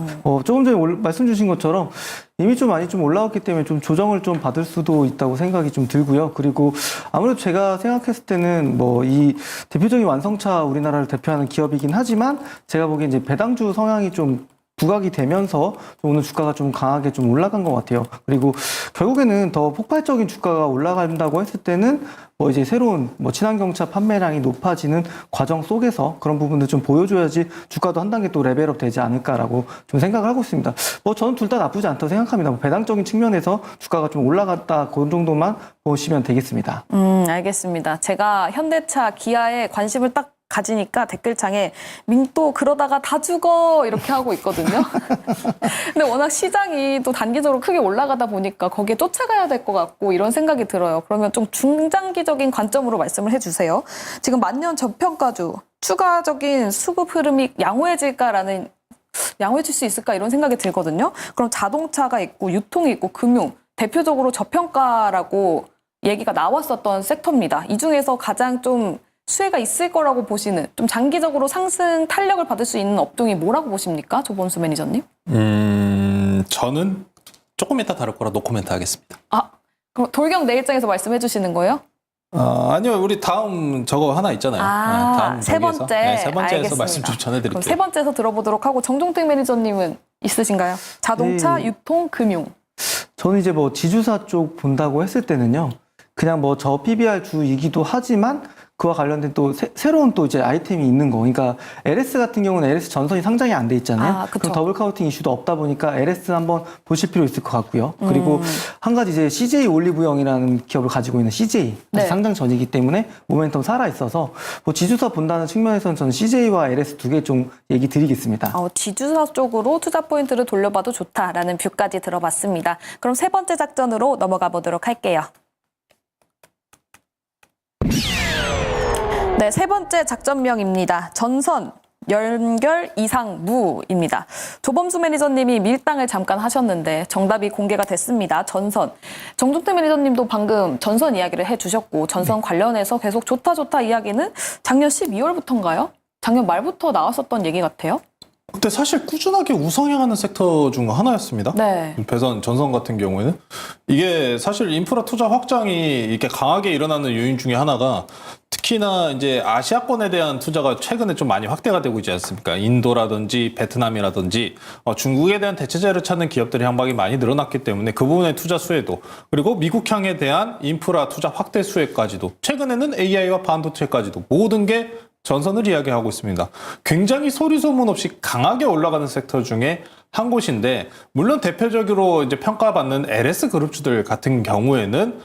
조금 전에 말씀 주신 것처럼 이미 좀 많이 좀 올라왔기 때문에 좀 조정을 좀 받을 수도 있다고 생각이 좀 들고요. 그리고 아무래도 제가 생각했을 때는 뭐 이 대표적인 완성차 우리나라를 대표하는 기업이긴 하지만 제가 보기엔 이제 배당주 성향이 좀 부각이 되면서 오늘 주가가 좀 강하게 좀 올라간 것 같아요. 그리고 결국에는 더 폭발적인 주가가 올라간다고 했을 때는 뭐 이제 새로운 뭐 친환경차 판매량이 높아지는 과정 속에서 그런 부분들 좀 보여줘야지 주가도 한 단계 또 레벨업 되지 않을까라고 좀 생각을 하고 있습니다. 뭐 저는 둘 다 나쁘지 않다고 생각합니다. 뭐 배당적인 측면에서 주가가 좀 올라갔다 그런 정도만 보시면 되겠습니다. 알겠습니다. 제가 현대차, 기아에 관심을 딱 가지니까 댓글창에 민또 그러다가 다 죽어 이렇게 하고 있거든요. 근데 워낙 시장이 또 단기적으로 크게 올라가다 보니까 거기에 쫓아가야 될 것 같고 이런 생각이 들어요. 그러면 좀 중장기적인 관점으로 말씀을 해주세요. 지금 만년 저평가주 추가적인 수급 흐름이 양호해질 수 있을까 이런 생각이 들거든요. 그럼 자동차가 있고 유통이 있고 금융 대표적으로 저평가라고 얘기가 나왔었던 섹터입니다. 이 중에서 가장 좀 수혜가 있을 거라고 보시는 좀 장기적으로 상승 탄력을 받을 수 있는 업종이 뭐라고 보십니까? 조범수 매니저님? 저는 조금 이따 다룰 거라 노코멘트 하겠습니다. 그럼 돌격 내일장에서 말씀해 주시는 거예요? 아니요, 우리 다음 저거 하나 있잖아요. 다음 세 저기에서. 번째. 네, 세 번째에서 알겠습니다. 말씀 좀 전해드릴게요. 그럼 세 번째에서 들어보도록 하고 정종택 매니저님은 있으신가요? 자동차, 네. 유통, 금융. 저는 이제 뭐 지주사 쪽 본다고 했을 때는요. 그냥 뭐 저 PBR 주이기도 하지만 그와 관련된 또 새로운 또 이제 아이템이 있는 거. 그러니까 LS 같은 경우는 LS 전선이 상장이 안 돼 있잖아요. 그쵸. 그럼 더블 카운팅 이슈도 없다 보니까 LS 한번 보실 필요 있을 것 같고요. 그리고 한 가지 이제 CJ 올리브영이라는 기업을 가지고 있는 CJ 네. 상장 전이기 때문에 모멘텀 살아 있어서 뭐 지주사 본다는 측면에서는 저는 CJ와 LS 두 개 좀 얘기 드리겠습니다. 지주사 쪽으로 투자 포인트를 돌려봐도 좋다라는 뷰까지 들어봤습니다. 그럼 세 번째 작전으로 넘어가 보도록 할게요. 네, 세 번째 작전명입니다. 전선, 연결 이상 무입니다. 조범수 매니저님이 밀당을 잠깐 하셨는데 정답이 공개가 됐습니다. 전선. 정종태 매니저님도 방금 전선 이야기를 해주셨고 전선 관련해서 계속 좋다 이야기는 작년 12월부터인가요? 작년 말부터 나왔었던 얘기 같아요. 근데 사실 꾸준하게 우상향하는 섹터 중 하나였습니다. 네. 배선, 전선 같은 경우에는 이게 사실 인프라 투자 확장이 이렇게 강하게 일어나는 요인 중에 하나가 특히나 이제 아시아권에 대한 투자가 최근에 좀 많이 확대가 되고 있지 않습니까? 인도라든지 베트남이라든지 중국에 대한 대체제를 찾는 기업들이 향방이 많이 늘어났기 때문에 그 부분의 투자 수혜도 그리고 미국향에 대한 인프라 투자 확대 수혜까지도 최근에는 AI와 반도체까지도 모든 게 전선을 이야기하고 있습니다. 굉장히 소리 소문 없이 강하게 올라가는 섹터 중에 한 곳인데 물론 대표적으로 이제 평가받는 LS 그룹주들 같은 경우에는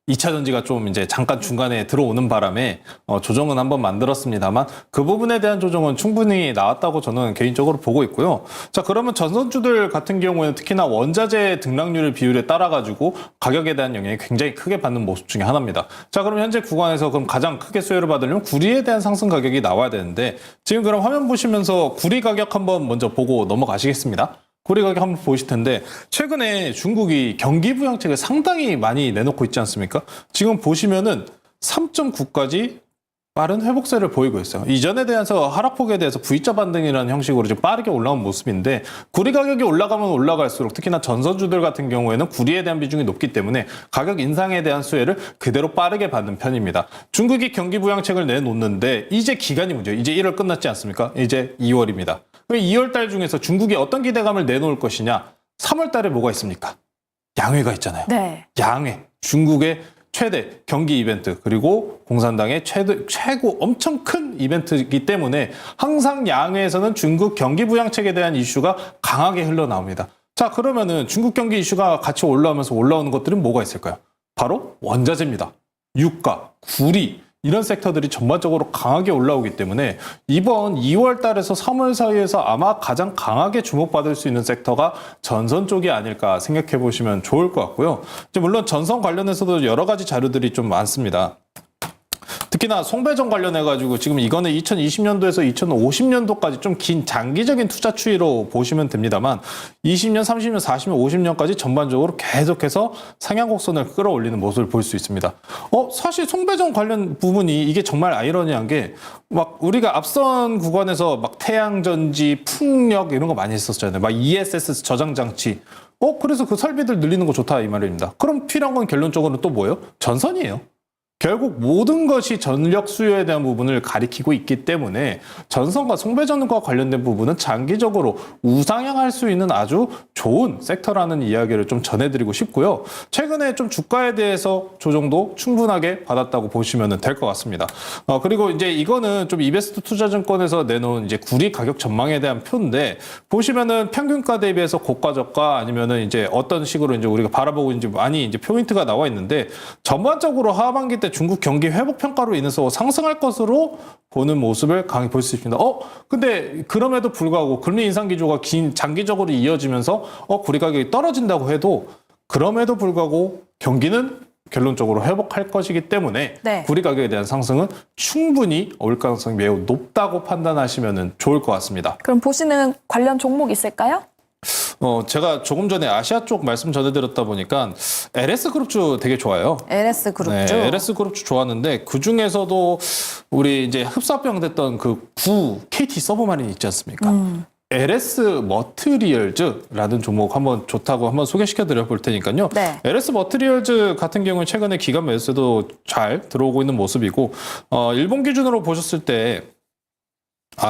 2차 전지가 좀 이제 잠깐 중간에 들어오는 바람에 조정은 한번 만들었습니다만 그 부분에 대한 조정은 충분히 나왔다고 저는 개인적으로 보고 있고요. 자, 그러면 전선주들 같은 경우에는 특히나 원자재 등락률의 비율에 따라 가지고 가격에 대한 영향이 굉장히 크게 받는 모습 중에 하나입니다. 자, 그럼 현재 구간에서 그럼 가장 크게 수혜를 받으려면 구리에 대한 상승 가격이 나와야 되는데 지금 그럼 화면 보시면서 구리 가격 한번 먼저 보고 넘어가시겠습니다. 구리 가격 한번 보실 텐데 최근에 중국이 경기 부양책을 상당히 많이 내놓고 있지 않습니까? 지금 보시면은 3.9까지 빠른 회복세를 보이고 있어요. 이전에 대해서 하락폭에 대해서 V자 반등이라는 형식으로 좀 빠르게 올라온 모습인데 구리 가격이 올라가면 올라갈수록 특히나 전선주들 같은 경우에는 구리에 대한 비중이 높기 때문에 가격 인상에 대한 수혜를 그대로 빠르게 받는 편입니다. 중국이 경기 부양책을 내놓는데 이제 기간이 문제예요. 이제 1월 끝났지 않습니까? 이제 2월입니다. 2월 달 중에서 중국이 어떤 기대감을 내놓을 것이냐? 3월 달에 뭐가 있습니까? 양회가 있잖아요. 네. 양회. 중국의 최대 경기 이벤트 그리고 공산당의 최고 엄청 큰 이벤트이기 때문에 항상 양회에서는 중국 경기 부양책에 대한 이슈가 강하게 흘러나옵니다. 자, 그러면은 중국 경기 이슈가 같이 올라오면서 올라오는 것들은 뭐가 있을까요? 바로 원자재입니다. 유가, 구리 이런 섹터들이 전반적으로 강하게 올라오기 때문에 이번 2월 달에서 3월 사이에서 아마 가장 강하게 주목받을 수 있는 섹터가 전선 쪽이 아닐까 생각해 보시면 좋을 것 같고요. 물론 전선 관련해서도 여러 가지 자료들이 좀 많습니다. 특히나 송배전 관련해가지고 지금 이거는 2020년도에서 2050년도까지 좀 긴 장기적인 투자 추이로 보시면 됩니다만 20년, 30년, 40년, 50년까지 전반적으로 계속해서 상향 곡선을 끌어올리는 모습을 볼 수 있습니다. 사실 송배전 관련 부분이 이게 정말 아이러니한 게 막 우리가 앞선 구간에서 막 태양전지, 풍력 이런 거 많이 했었잖아요. 막 ESS 저장 장치. 그래서 그 설비들 늘리는 거 좋다 이 말입니다. 그럼 필요한 건 결론적으로 또 뭐예요? 전선이에요. 결국 모든 것이 전력 수요에 대한 부분을 가리키고 있기 때문에 전선과 송배전과 관련된 부분은 장기적으로 우상향할 수 있는 아주 좋은 섹터라는 이야기를 좀 전해드리고 싶고요. 최근에 좀 주가에 대해서 조정도 충분하게 받았다고 보시면 될 것 같습니다. 그리고 이제 이거는 좀 이베스트 투자증권에서 내놓은 이제 구리 가격 전망에 대한 표인데 보시면은 평균가 대비해서 고가 저가 아니면은 이제 어떤 식으로 이제 우리가 바라보고 있는지 많이 이제 포인트가 나와 있는데 전반적으로 하반기 때 중국 경기 회복 평가로 인해서 상승할 것으로 보는 모습을 강히 볼 수 있습니다. 근데 그럼에도 불구하고 금리 인상 기조가 장기적으로 이어지면서 구리 가격이 떨어진다고 해도 그럼에도 불구하고 경기는 결론적으로 회복할 것이기 때문에 네. 구리 가격에 대한 상승은 충분히 올 가능성이 매우 높다고 판단하시면 좋을 것 같습니다. 그럼 보시는 관련 종목 있을까요? 제가 조금 전에 아시아 쪽 말씀 전해드렸다 보니까 LS 그룹주 되게 좋아요. LS 그룹주. 네, LS 그룹주 좋았는데 그 중에서도 우리 이제 흡사병 됐던 그 구 KT 서브마린 있지 않습니까? LS 머티리얼즈라는 종목 한번 좋다고 한번 소개시켜 드려 볼 테니까요. 네. LS 머티리얼즈 같은 경우는 최근에 기관 매수도 잘 들어오고 있는 모습이고 일본 기준으로 보셨을 때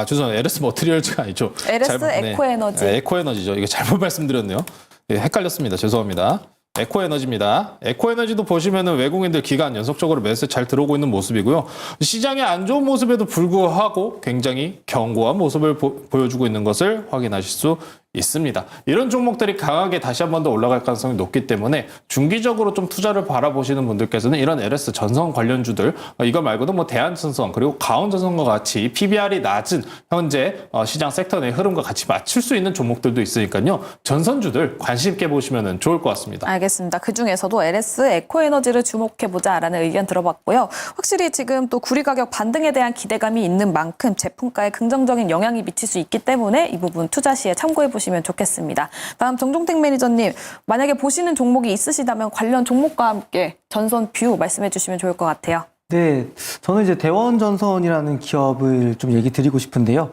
죄송해요. LS 머티리얼즈가 아니죠. LS 에코에너지. 네, 에코에너지죠. 이거 잘못 말씀드렸네요. 헷갈렸습니다. 죄송합니다. 에코에너지입니다. 에코에너지도 보시면은 외국인들 기간 연속적으로 매수 잘 들어오고 있는 모습이고요. 시장의 안 좋은 모습에도 불구하고 굉장히 견고한 모습을 보여주고 있는 것을 확인하실 수 있습니다. 이런 종목들이 강하게 다시 한 번 더 올라갈 가능성이 높기 때문에 중기적으로 좀 투자를 바라보시는 분들께서는 이런 LS 전선 관련주들 이거 말고도 뭐 대한전선 그리고 가온전선과 같이 PBR이 낮은 현재 시장 섹터 내 흐름과 같이 맞출 수 있는 종목들도 있으니까요. 전선주들 관심 있게 보시면 좋을 것 같습니다. 알겠습니다. 그중에서도 LS 에코에너지를 주목해보자라는 의견 들어봤고요. 확실히 지금 또 구리 가격 반등에 대한 기대감이 있는 만큼 제품가에 긍정적인 영향이 미칠 수 있기 때문에 이 부분 투자 시에 참고해보시면 좋겠습니다. 다음 정종택 매니저님, 만약에 보시는 종목이 있으시다면 관련 종목과 함께 전선 뷰 말씀해 주시면 좋을 것 같아요. 네, 저는 이제 대원전선이라는 기업을 좀 얘기 드리고 싶은데요.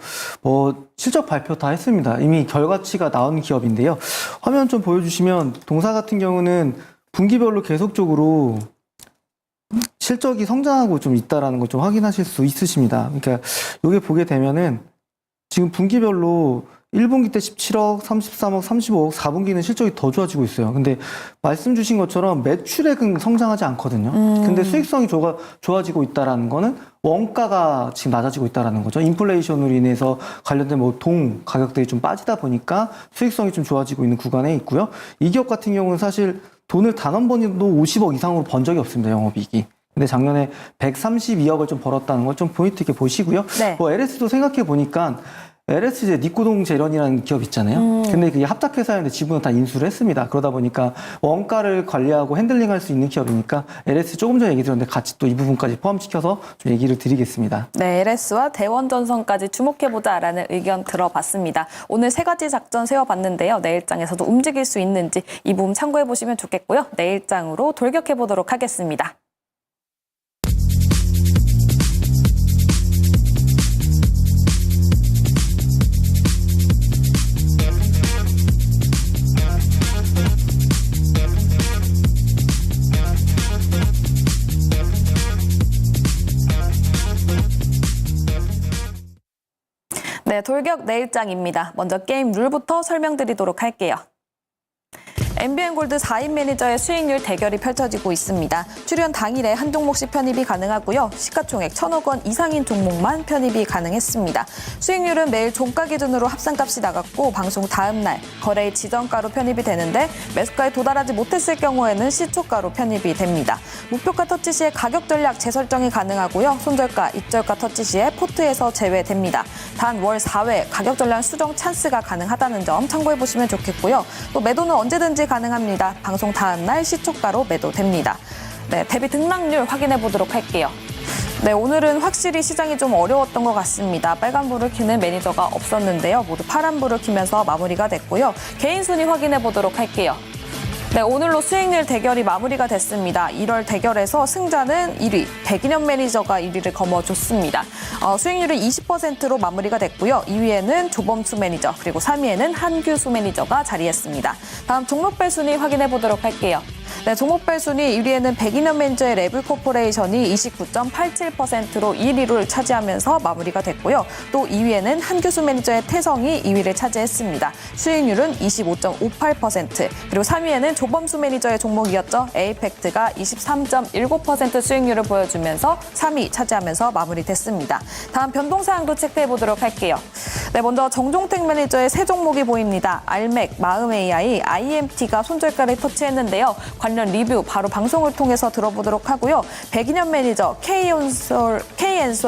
실적 발표 다 했습니다. 이미 결과치가 나온 기업인데요. 화면 좀 보여주시면 동사 같은 경우는 분기별로 계속적으로 실적이 성장하고 좀 있다라는 걸 좀 확인하실 수 있으십니다. 그러니까 이게 보게 되면은 지금 분기별로 1분기 때 17억, 33억, 35억, 4분기는 실적이 더 좋아지고 있어요. 근데 말씀 주신 것처럼 매출액은 성장하지 않거든요. 근데 수익성이 좋아지고 있다라는 거는 원가가 지금 낮아지고 있다라는 거죠. 인플레이션으로 인해서 관련된 뭐 동 가격들이 좀 빠지다 보니까 수익성이 좀 좋아지고 있는 구간에 있고요. 이 기업 같은 경우는 사실 돈을 단 한 번도 50억 이상으로 번 적이 없습니다. 영업이익이. 근데 작년에 132억을 좀 벌었다는 걸 좀 포인트 있게 보시고요. 네. LS도 생각해 보니까 LS 이제 니코동 재련이라는 기업 있잖아요. 근데 그게 합작회사였는데 지분은 다 인수를 했습니다. 그러다 보니까 원가를 관리하고 핸들링할 수 있는 기업이니까 LS 조금 전에 얘기 드렸는데 같이 또 이 부분까지 포함시켜서 좀 얘기를 드리겠습니다. 네, LS와 대원전선까지 주목해보자라는 의견 들어봤습니다. 오늘 세 가지 작전 세워봤는데요. 내일장에서도 움직일 수 있는지 이 부분 참고해보시면 좋겠고요. 내일장으로 돌격해보도록 하겠습니다. 네, 돌격 내일장입니다. 먼저 게임 룰부터 설명드리도록 할게요. MBN골드 4인 매니저의 수익률 대결이 펼쳐지고 있습니다. 출연 당일에 한 종목씩 편입이 가능하고요. 시가총액 1,000억 원 이상인 종목만 편입이 가능했습니다. 수익률은 매일 종가 기준으로 합산값이 나갔고 방송 다음 날 거래일 지정가로 편입이 되는데 매수가에 도달하지 못했을 경우에는 시초가로 편입이 됩니다. 목표가 터치 시에 가격 전략 재설정이 가능하고요. 손절가, 입절가 터치 시에 포트에서 제외됩니다. 단 월 4회 가격 전략 수정 찬스가 가능하다는 점 참고해보시면 좋겠고요. 또 매도는 언제든지 가능합니다. 방송 다음 날 시초가로 매도됩니다. 네, 대비 등락률 확인해 보도록 할게요. 네, 오늘은 확실히 시장이 좀 어려웠던 것 같습니다. 빨간불을 켜는 매니저가 없었는데요. 모두 파란불을 켜면서 마무리가 됐고요. 개인 순위 확인해 보도록 할게요. 네, 오늘로 수익률 대결이 마무리가 됐습니다. 1월 대결에서 승자는 1위, 백인현 매니저가 1위를 거머쥐었습니다. 수익률은 20%로 마무리가 됐고요. 2위에는 조범수 매니저, 그리고 3위에는 한규수 매니저가 자리했습니다. 다음 종목별 순위 확인해 보도록 할게요. 네, 종목별 순위 1위에는 백인현 매니저의 레블코퍼레이션이 29.87%로 1위를 차지하면서 마무리가 됐고요. 또 2위에는 한규수 매니저의 태성이 2위를 차지했습니다. 수익률은 25.58%, 그리고 3위에는 조범수 매니저의 종목이었죠. 에이펙트가 23.19% 수익률을 보여주면서 3위 차지하면서 마무리됐습니다. 다음 변동사항도 체크해 보도록 할게요. 네, 먼저 정종택 매니저의 세 종목이 보입니다. 알맥, 마음AI, IMT가 손절가를 터치했는데요. 관련 리뷰 바로 방송을 통해서 들어보도록 하고요. 백인현 매니저, K엔솔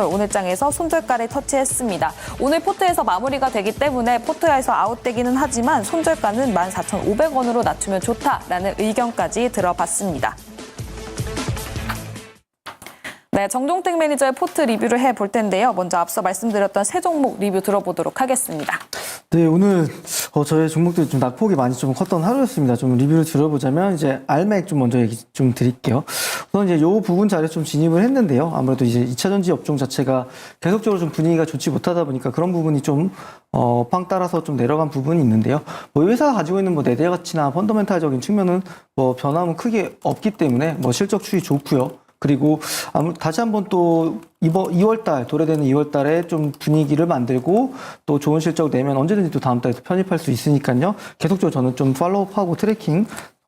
오늘장에서 손절가를 터치했습니다. 오늘 포트에서 마무리가 되기 때문에 포트에서 아웃되기는 하지만 손절가는 14,500원으로 낮추면 좋다라는 의견까지 들어봤습니다. 네, 정종택 매니저의 포트 리뷰를 해볼 텐데요. 먼저 앞서 말씀드렸던 세 종목 리뷰 들어보도록 하겠습니다. 네, 오늘 저의 종목들이 좀 낙폭이 많이 좀 컸던 하루였습니다. 좀 리뷰를 들어보자면 이제 알맥 좀 먼저 얘기 좀 드릴게요. 우선 이제 요 부분 자리에 좀 진입을 했는데요. 아무래도 이제 2차전지 업종 자체가 계속적으로 좀 분위기가 좋지 못하다 보니까 그런 부분이 좀 팡 따라서 좀 내려간 부분이 있는데요. 뭐 회사가 가지고 있는 뭐 내대 가치나 펀더멘탈적인 측면은 뭐 변함은 크게 없기 때문에 뭐 실적 추이 좋고요. 그리고 다시 한번 또 이번 2월달 도래되는 2월달에 좀 분위기를 만들고 또 좋은 실적 내면 언제든지 또 다음 달에 편입할 수 있으니까요. 계속적으로 저는 좀 팔로우하고 트래킹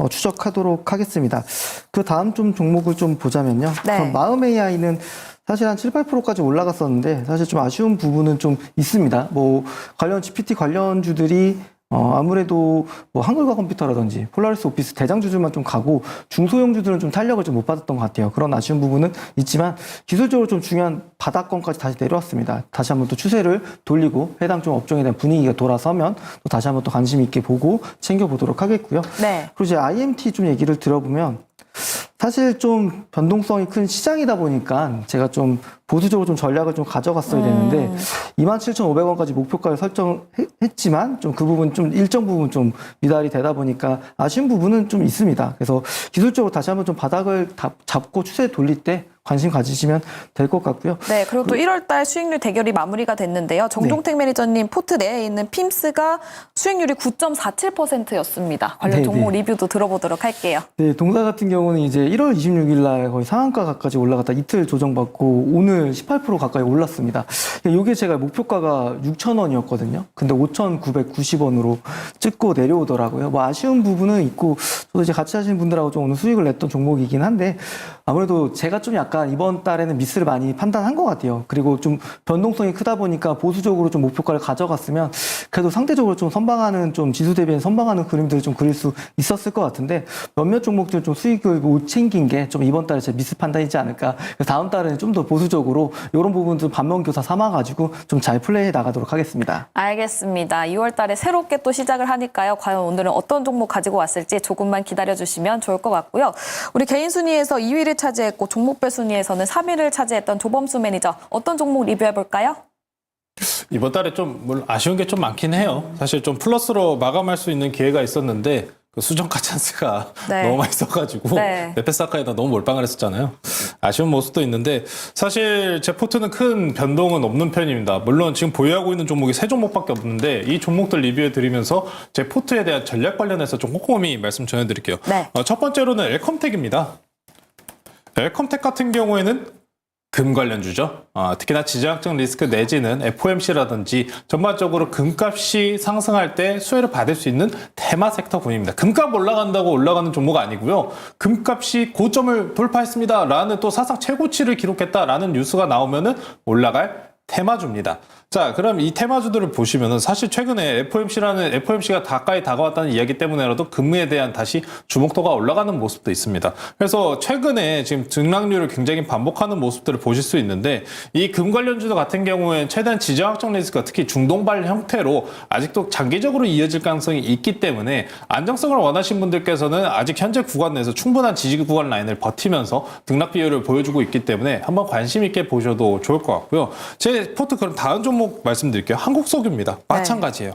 추적하도록 하겠습니다. 그 다음 좀 종목을 좀 보자면요. 네. 마음AI는 사실 한 7, 8%까지 올라갔었는데 사실 좀 아쉬운 부분은 좀 있습니다. 뭐 관련 GPT 관련주들이 아무래도 뭐 한글과 컴퓨터라든지 폴라리스 오피스 대장주들만 좀 가고 중소형주들은 좀 탄력을 좀 못 받았던 것 같아요. 그런 아쉬운 부분은 있지만 기술적으로 좀 중요한 바닥권까지 다시 내려왔습니다. 다시 한번 또 추세를 돌리고 해당 좀 업종에 대한 분위기가 돌아서면 또 다시 한번 또 관심 있게 보고 챙겨보도록 하겠고요. 네. 그리고 이제 IMT 좀 얘기를 들어보면 사실 좀 변동성이 큰 시장이다 보니까 제가 좀 보수적으로 좀 전략을 좀 가져갔어야 되는데 27,500원까지 목표가를 설정했지만 좀 그 부분 좀 일정 부분 좀 미달이 되다 보니까 아쉬운 부분은 좀 있습니다. 그래서 기술적으로 다시 한번 좀 바닥을 잡고 추세 돌릴 때 관심 가지시면 될 것 같고요. 네, 그리고 또 1월달 수익률 대결이 마무리가 됐는데요. 정종택 매니저님 포트 내에 있는 핌스가 수익률이 9.47%였습니다. 관련 종목 리뷰도 들어보도록 할게요. 네, 동사 같은 경우는 이제 1월 26일 날 거의 상한가까지 올라갔다 이틀 조정받고 오늘 18% 가까이 올랐습니다. 이게 제가 목표가가 6,000원이었거든요. 근데 5,990원으로 찍고 내려오더라고요. 뭐 아쉬운 부분은 있고 저도 이제 같이 하시는 분들하고 좀 오늘 수익을 냈던 종목이긴 한데 아무래도 제가 좀 약간 이번 달에는 미스를 많이 판단한 것 같아요. 그리고 좀 변동성이 크다 보니까 보수적으로 좀 목표가를 가져갔으면 그래도 상대적으로 좀 선방하는 좀 지수 대비해 선방하는 그림들을 좀 그릴 수 있었을 것 같은데 몇몇 종목들 좀 수익을 못 챙긴 게 좀 이번 달에 제 미스 판단이지 않을까. 그래서 다음 달에는 좀 더 보수적으로 이런 부분들 반면교사 삼아가지고 좀 잘 플레이해 나가도록 하겠습니다. 알겠습니다. 2월 달에 새롭게 또 시작을 하니까요. 과연 오늘은 어떤 종목 가지고 왔을지 조금만 기다려주시면 좋을 것 같고요. 우리 개인 순위에서 2위를 차지했고 종목별 순위에서는 3위를 차지했던 조범수 매니저. 어떤 종목 리뷰해볼까요? 이번 달에 좀 물론 아쉬운 게 좀 많긴 해요. 사실 좀 플러스로 마감할 수 있는 기회가 있었는데 그 수정가 찬스가 네. 너무 많이 써가지고 네. 네페사카에다 너무 몰빵을 했었잖아요. 아쉬운 모습도 있는데 사실 제 포트는 큰 변동은 없는 편입니다. 물론 지금 보유하고 있는 종목이 3종목밖에 없는데 이 종목들 리뷰해드리면서 제 포트에 대한 전략 관련해서 좀 꼼꼼히 말씀 전해드릴게요. 네. 첫 번째로는 엘컴텍입니다. 엘컴텍 같은 경우에는 금 관련주죠. 특히나 지정학적 리스크 내지는 FOMC라든지 전반적으로 금값이 상승할 때 수혜를 받을 수 있는 테마 섹터 군입니다. 금값 올라간다고 올라가는 종목 아니고요. 금값이 고점을 돌파했습니다. 라는 또 사상 최고치를 기록했다라는 뉴스가 나오면은 올라갈 테마주입니다. 자, 그럼 이 테마주들을 보시면은 사실 최근에 FOMC가 가까이 다가왔다는 이야기 때문에라도 금에 대한 다시 주목도가 올라가는 모습도 있습니다. 그래서 최근에 지금 등락률을 굉장히 반복하는 모습들을 보실 수 있는데 이 금 관련주들 같은 경우에는 최대한 지정학적 리스크가 특히 중동발 형태로 아직도 장기적으로 이어질 가능성이 있기 때문에 안정성을 원하신 분들께서는 아직 현재 구간 내에서 충분한 지지 구간 라인을 버티면서 등락 비율을 보여주고 있기 때문에 한번 관심 있게 보셔도 좋을 것 같고요. 제 포트 그럼 다음 종목 말씀드릴게요. 한국석유입니다. 마찬가지예요.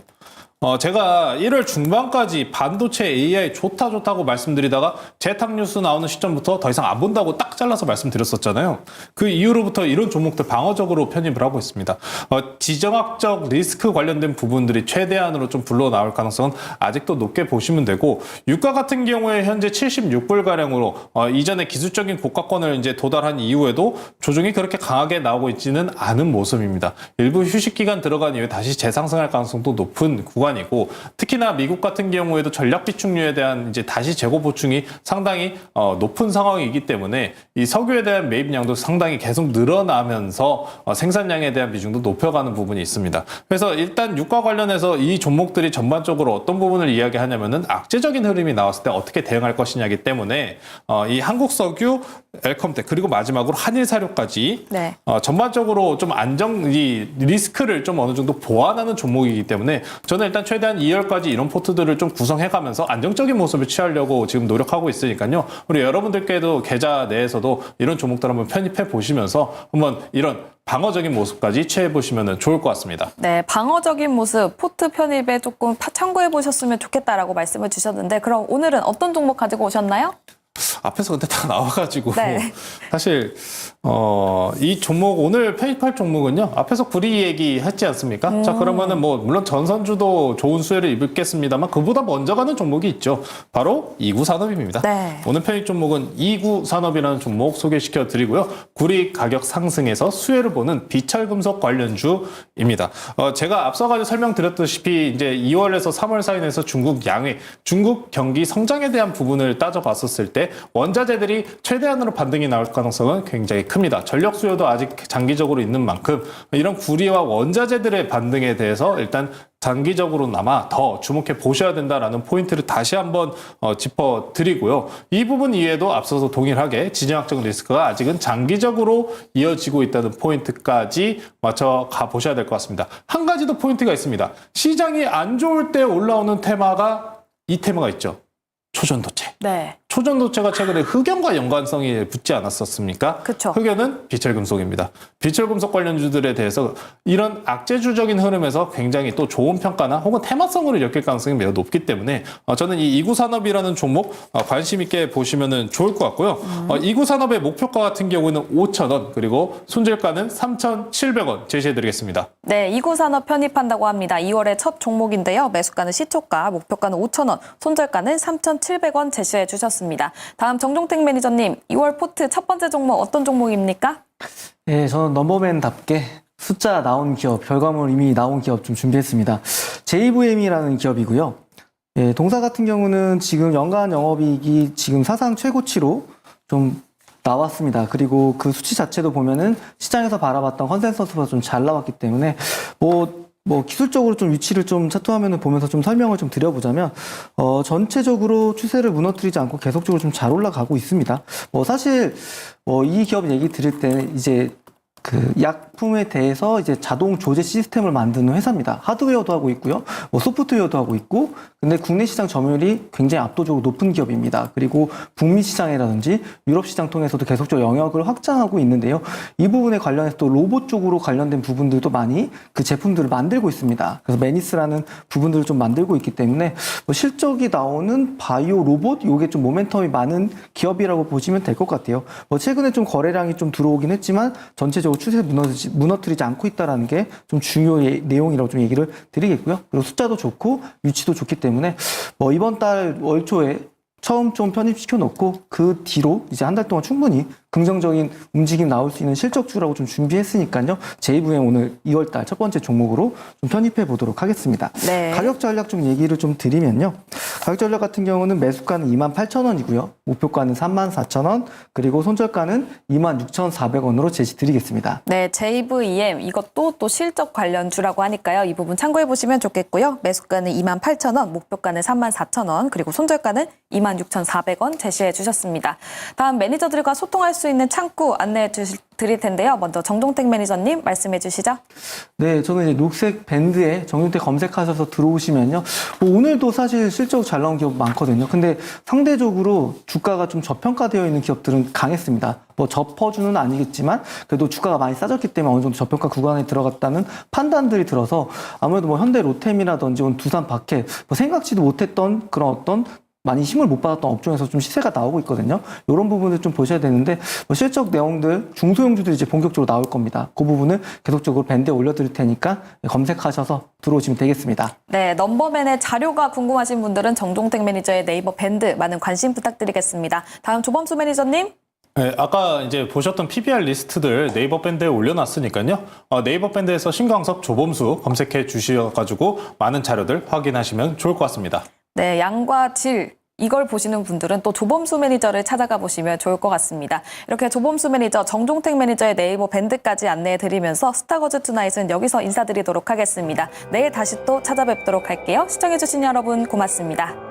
제가 1월 중반까지 반도체 AI 좋다고 말씀드리다가 재탁 뉴스 나오는 시점부터 더 이상 안 본다고 딱 잘라서 말씀드렸었잖아요. 그 이후로부터 이런 종목들 방어적으로 편입을 하고 있습니다. 지정학적 리스크 관련된 부분들이 최대한으로 좀 불러 나올 가능성은 아직도 높게 보시면 되고 유가 같은 경우에 현재 76불가량으로 이전에 기술적인 고가권을 이제 도달한 이후에도 조정이 그렇게 강하게 나오고 있지는 않은 모습입니다. 일부 휴식 기간 들어간 이후에 다시 재상승할 가능성도 높은 구간 이고 특히나 미국 같은 경우에도 전략 비축류에 대한 이제 다시 재고 보충이 상당히 높은 상황이기 때문에 이 석유에 대한 매입량도 상당히 계속 늘어나면서 생산량에 대한 비중도 높여가는 부분이 있습니다. 그래서 일단 유가 관련해서 이 종목들이 전반적으로 어떤 부분을 이야기하냐면은 악재적인 흐름이 나왔을 때 어떻게 대응할 것이냐기 때문에 이 한국석유, 엘컴텍 그리고 마지막으로 한일사료까지 네. 전반적으로 좀 이 리스크를 좀 어느 정도 보완하는 종목이기 때문에 저는 일단 최대한 2월까지 이런 포트들을 좀 구성해가면서 안정적인 모습을 취하려고 지금 노력하고 있으니까요. 우리 여러분들께도 계좌 내에서도 이런 종목들 한번 편입해 보시면서 한번 이런 방어적인 모습까지 취해 보시면 좋을 것 같습니다. 네, 방어적인 모습, 포트 편입에 조금 참고해 보셨으면 좋겠다라고 말씀을 주셨는데 그럼 오늘은 어떤 종목 가지고 오셨나요? 앞에서 근데 다 나와가지고 네. 사실 이 종목 오늘 편입할 종목은요 앞에서 구리 얘기 했지 않습니까? 자 그러면은 뭐 물론 전선주도 좋은 수혜를 입겠습니다만 그보다 먼저 가는 종목이 있죠. 바로 이구산업입니다. 네. 오늘 편입 종목은 이구산업이라는 종목 소개시켜 드리고요. 구리 가격 상승에서 수혜를 보는 비철금속 관련주입니다. 제가 앞서가지고 설명드렸다시피 이제 2월에서 3월 사이에서 중국 경기 성장에 대한 부분을 따져봤었을 때 원자재들이 최대한으로 반등이 나올 가능성은 굉장히 큽니다. 전력 수요도 아직 장기적으로 있는 만큼 이런 구리와 원자재들의 반등에 대해서 일단 장기적으로나마 더 주목해 보셔야 된다라는 포인트를 다시 한번 짚어드리고요. 이 부분 이외에도 앞서서 동일하게 지정학적 리스크가 아직은 장기적으로 이어지고 있다는 포인트까지 맞춰 가보셔야 될 것 같습니다. 한 가지 더 포인트가 있습니다. 시장이 안 좋을 때 올라오는 테마가 이 테마가 있죠. 초전도체. 네. 초전도체가 최근에 흑연과 연관성이 붙지 않았었습니까? 그쵸. 흑연은 비철금속입니다. 비철금속 관련주들에 대해서 이런 악재주적인 흐름에서 굉장히 또 좋은 평가나 혹은 테마성으로 엮일 가능성이 매우 높기 때문에 저는 이 이구산업이라는 종목 관심 있게 보시면 좋을 것 같고요. 이구산업의 목표가 같은 경우는 5,000원 그리고 손절가는 3,700원 제시해드리겠습니다. 네, 이구산업 편입한다고 합니다. 2월의 첫 종목인데요. 매수가는 시초가, 목표가는 5,000원, 손절가는 3,700원 제시해 주셨습니다. 다음 정종택 매니저님, 2월 포트 첫 번째 종목 어떤 종목입니까? 예, 저는 넘버맨답게 숫자 나온 기업, 결과물 이미 나온 기업 좀 준비했습니다. JVM이라는 기업이고요. 예, 동사 같은 경우는 지금 연간 영업이익이 지금 사상 최고치로 좀 나왔습니다. 그리고 그 수치 자체도 보면은 시장에서 바라봤던 컨센서스보다 좀 잘 나왔기 때문에 뭐 기술적으로 좀 위치를 좀 차트화면을 보면서 좀 설명을 좀 드려보자면 전체적으로 추세를 무너뜨리지 않고 계속적으로 좀 잘 올라가고 있습니다. 사실 이 기업 얘기 드릴 때는 이제 그 약품에 대해서 이제 자동 조제 시스템을 만드는 회사입니다. 하드웨어도 하고 있고요. 소프트웨어도 하고 있고. 근데 국내 시장 점유율이 굉장히 압도적으로 높은 기업입니다. 그리고 북미 시장이라든지 유럽 시장 통해서도 계속적으로 영역을 확장하고 있는데요. 이 부분에 관련해서 또 로봇 쪽으로 관련된 부분들도 많이 그 제품들을 만들고 있습니다. 그래서 매니스라는 부분들을 좀 만들고 있기 때문에 실적이 나오는 바이오 로봇 요게 좀 모멘텀이 많은 기업이라고 보시면 될 것 같아요. 최근에 좀 거래량이 좀 들어오긴 했지만 전체적으로 추세 무너뜨리지 않고 있다는 게 좀 중요한 내용이라고 좀 얘기를 드리겠고요. 그리고 숫자도 좋고 위치도 좋기 때문에 이번 달 월 초에 처음 좀 편입시켜 놓고 그 뒤로 이제 한 달 동안 충분히 긍정적인 움직임 나올 수 있는 실적주라고 좀 준비했으니까요. JVM 오늘 2월 달 첫 번째 종목으로 좀 편입해 보도록 하겠습니다. 네. 가격 전략 좀 얘기를 좀 드리면요. 가격 전략 같은 경우는 매수가는 28,000원이고요. 목표가는 34,000원, 그리고 손절가는 26,400원으로 제시드리겠습니다. 네, JVM 이것도 또 실적 관련주라고 하니까요. 이 부분 참고해 보시면 좋겠고요. 매수가는 28,000원, 목표가는 34,000원, 그리고 손절가는 26,400원 제시해 주셨습니다. 다음 매니저들과 소통할 수 있는 창구 안내해 드릴 텐데요. 먼저 정종택 매니저님 말씀해 주시죠. 네, 저는 이제 녹색 밴드에 정종택 검색하셔서 들어오시면요. 오늘도 사실 실적 잘 나온 기업 많거든요. 근데 상대적으로 주가가 좀 저평가되어 있는 기업들은 강했습니다. 저퍼주는 아니겠지만 그래도 주가가 많이 싸졌기 때문에 어느 정도 저평가 구간에 들어갔다는 판단들이 들어서 아무래도 현대 로템이라든지 두산 바켓 생각지도 못했던 그런 어떤 많이 힘을 못 받았던 업종에서 좀 시세가 나오고 있거든요. 이런 부분을 좀 보셔야 되는데 실적 내용들 중소형주들이 이제 본격적으로 나올 겁니다. 그 부분을 계속적으로 밴드에 올려드릴 테니까 검색하셔서 들어오시면 되겠습니다. 네, 넘버맨의 자료가 궁금하신 분들은 정종택 매니저의 네이버 밴드 많은 관심 부탁드리겠습니다. 다음 조범수 매니저님. 네, 아까 이제 보셨던 PBR 리스트들 네이버 밴드에 올려놨으니까요. 네이버 밴드에서 신광석, 조범수 검색해 주셔가지고 많은 자료들 확인하시면 좋을 것 같습니다. 네, 양과 질 이걸 보시는 분들은 또 조범수 매니저를 찾아가 보시면 좋을 것 같습니다. 이렇게 조범수 매니저, 정종택 매니저의 네이버 밴드까지 안내해 드리면서 스타거즈 투나잇은 여기서 인사드리도록 하겠습니다. 내일 다시 또 찾아뵙도록 할게요. 시청해 주신 여러분 고맙습니다.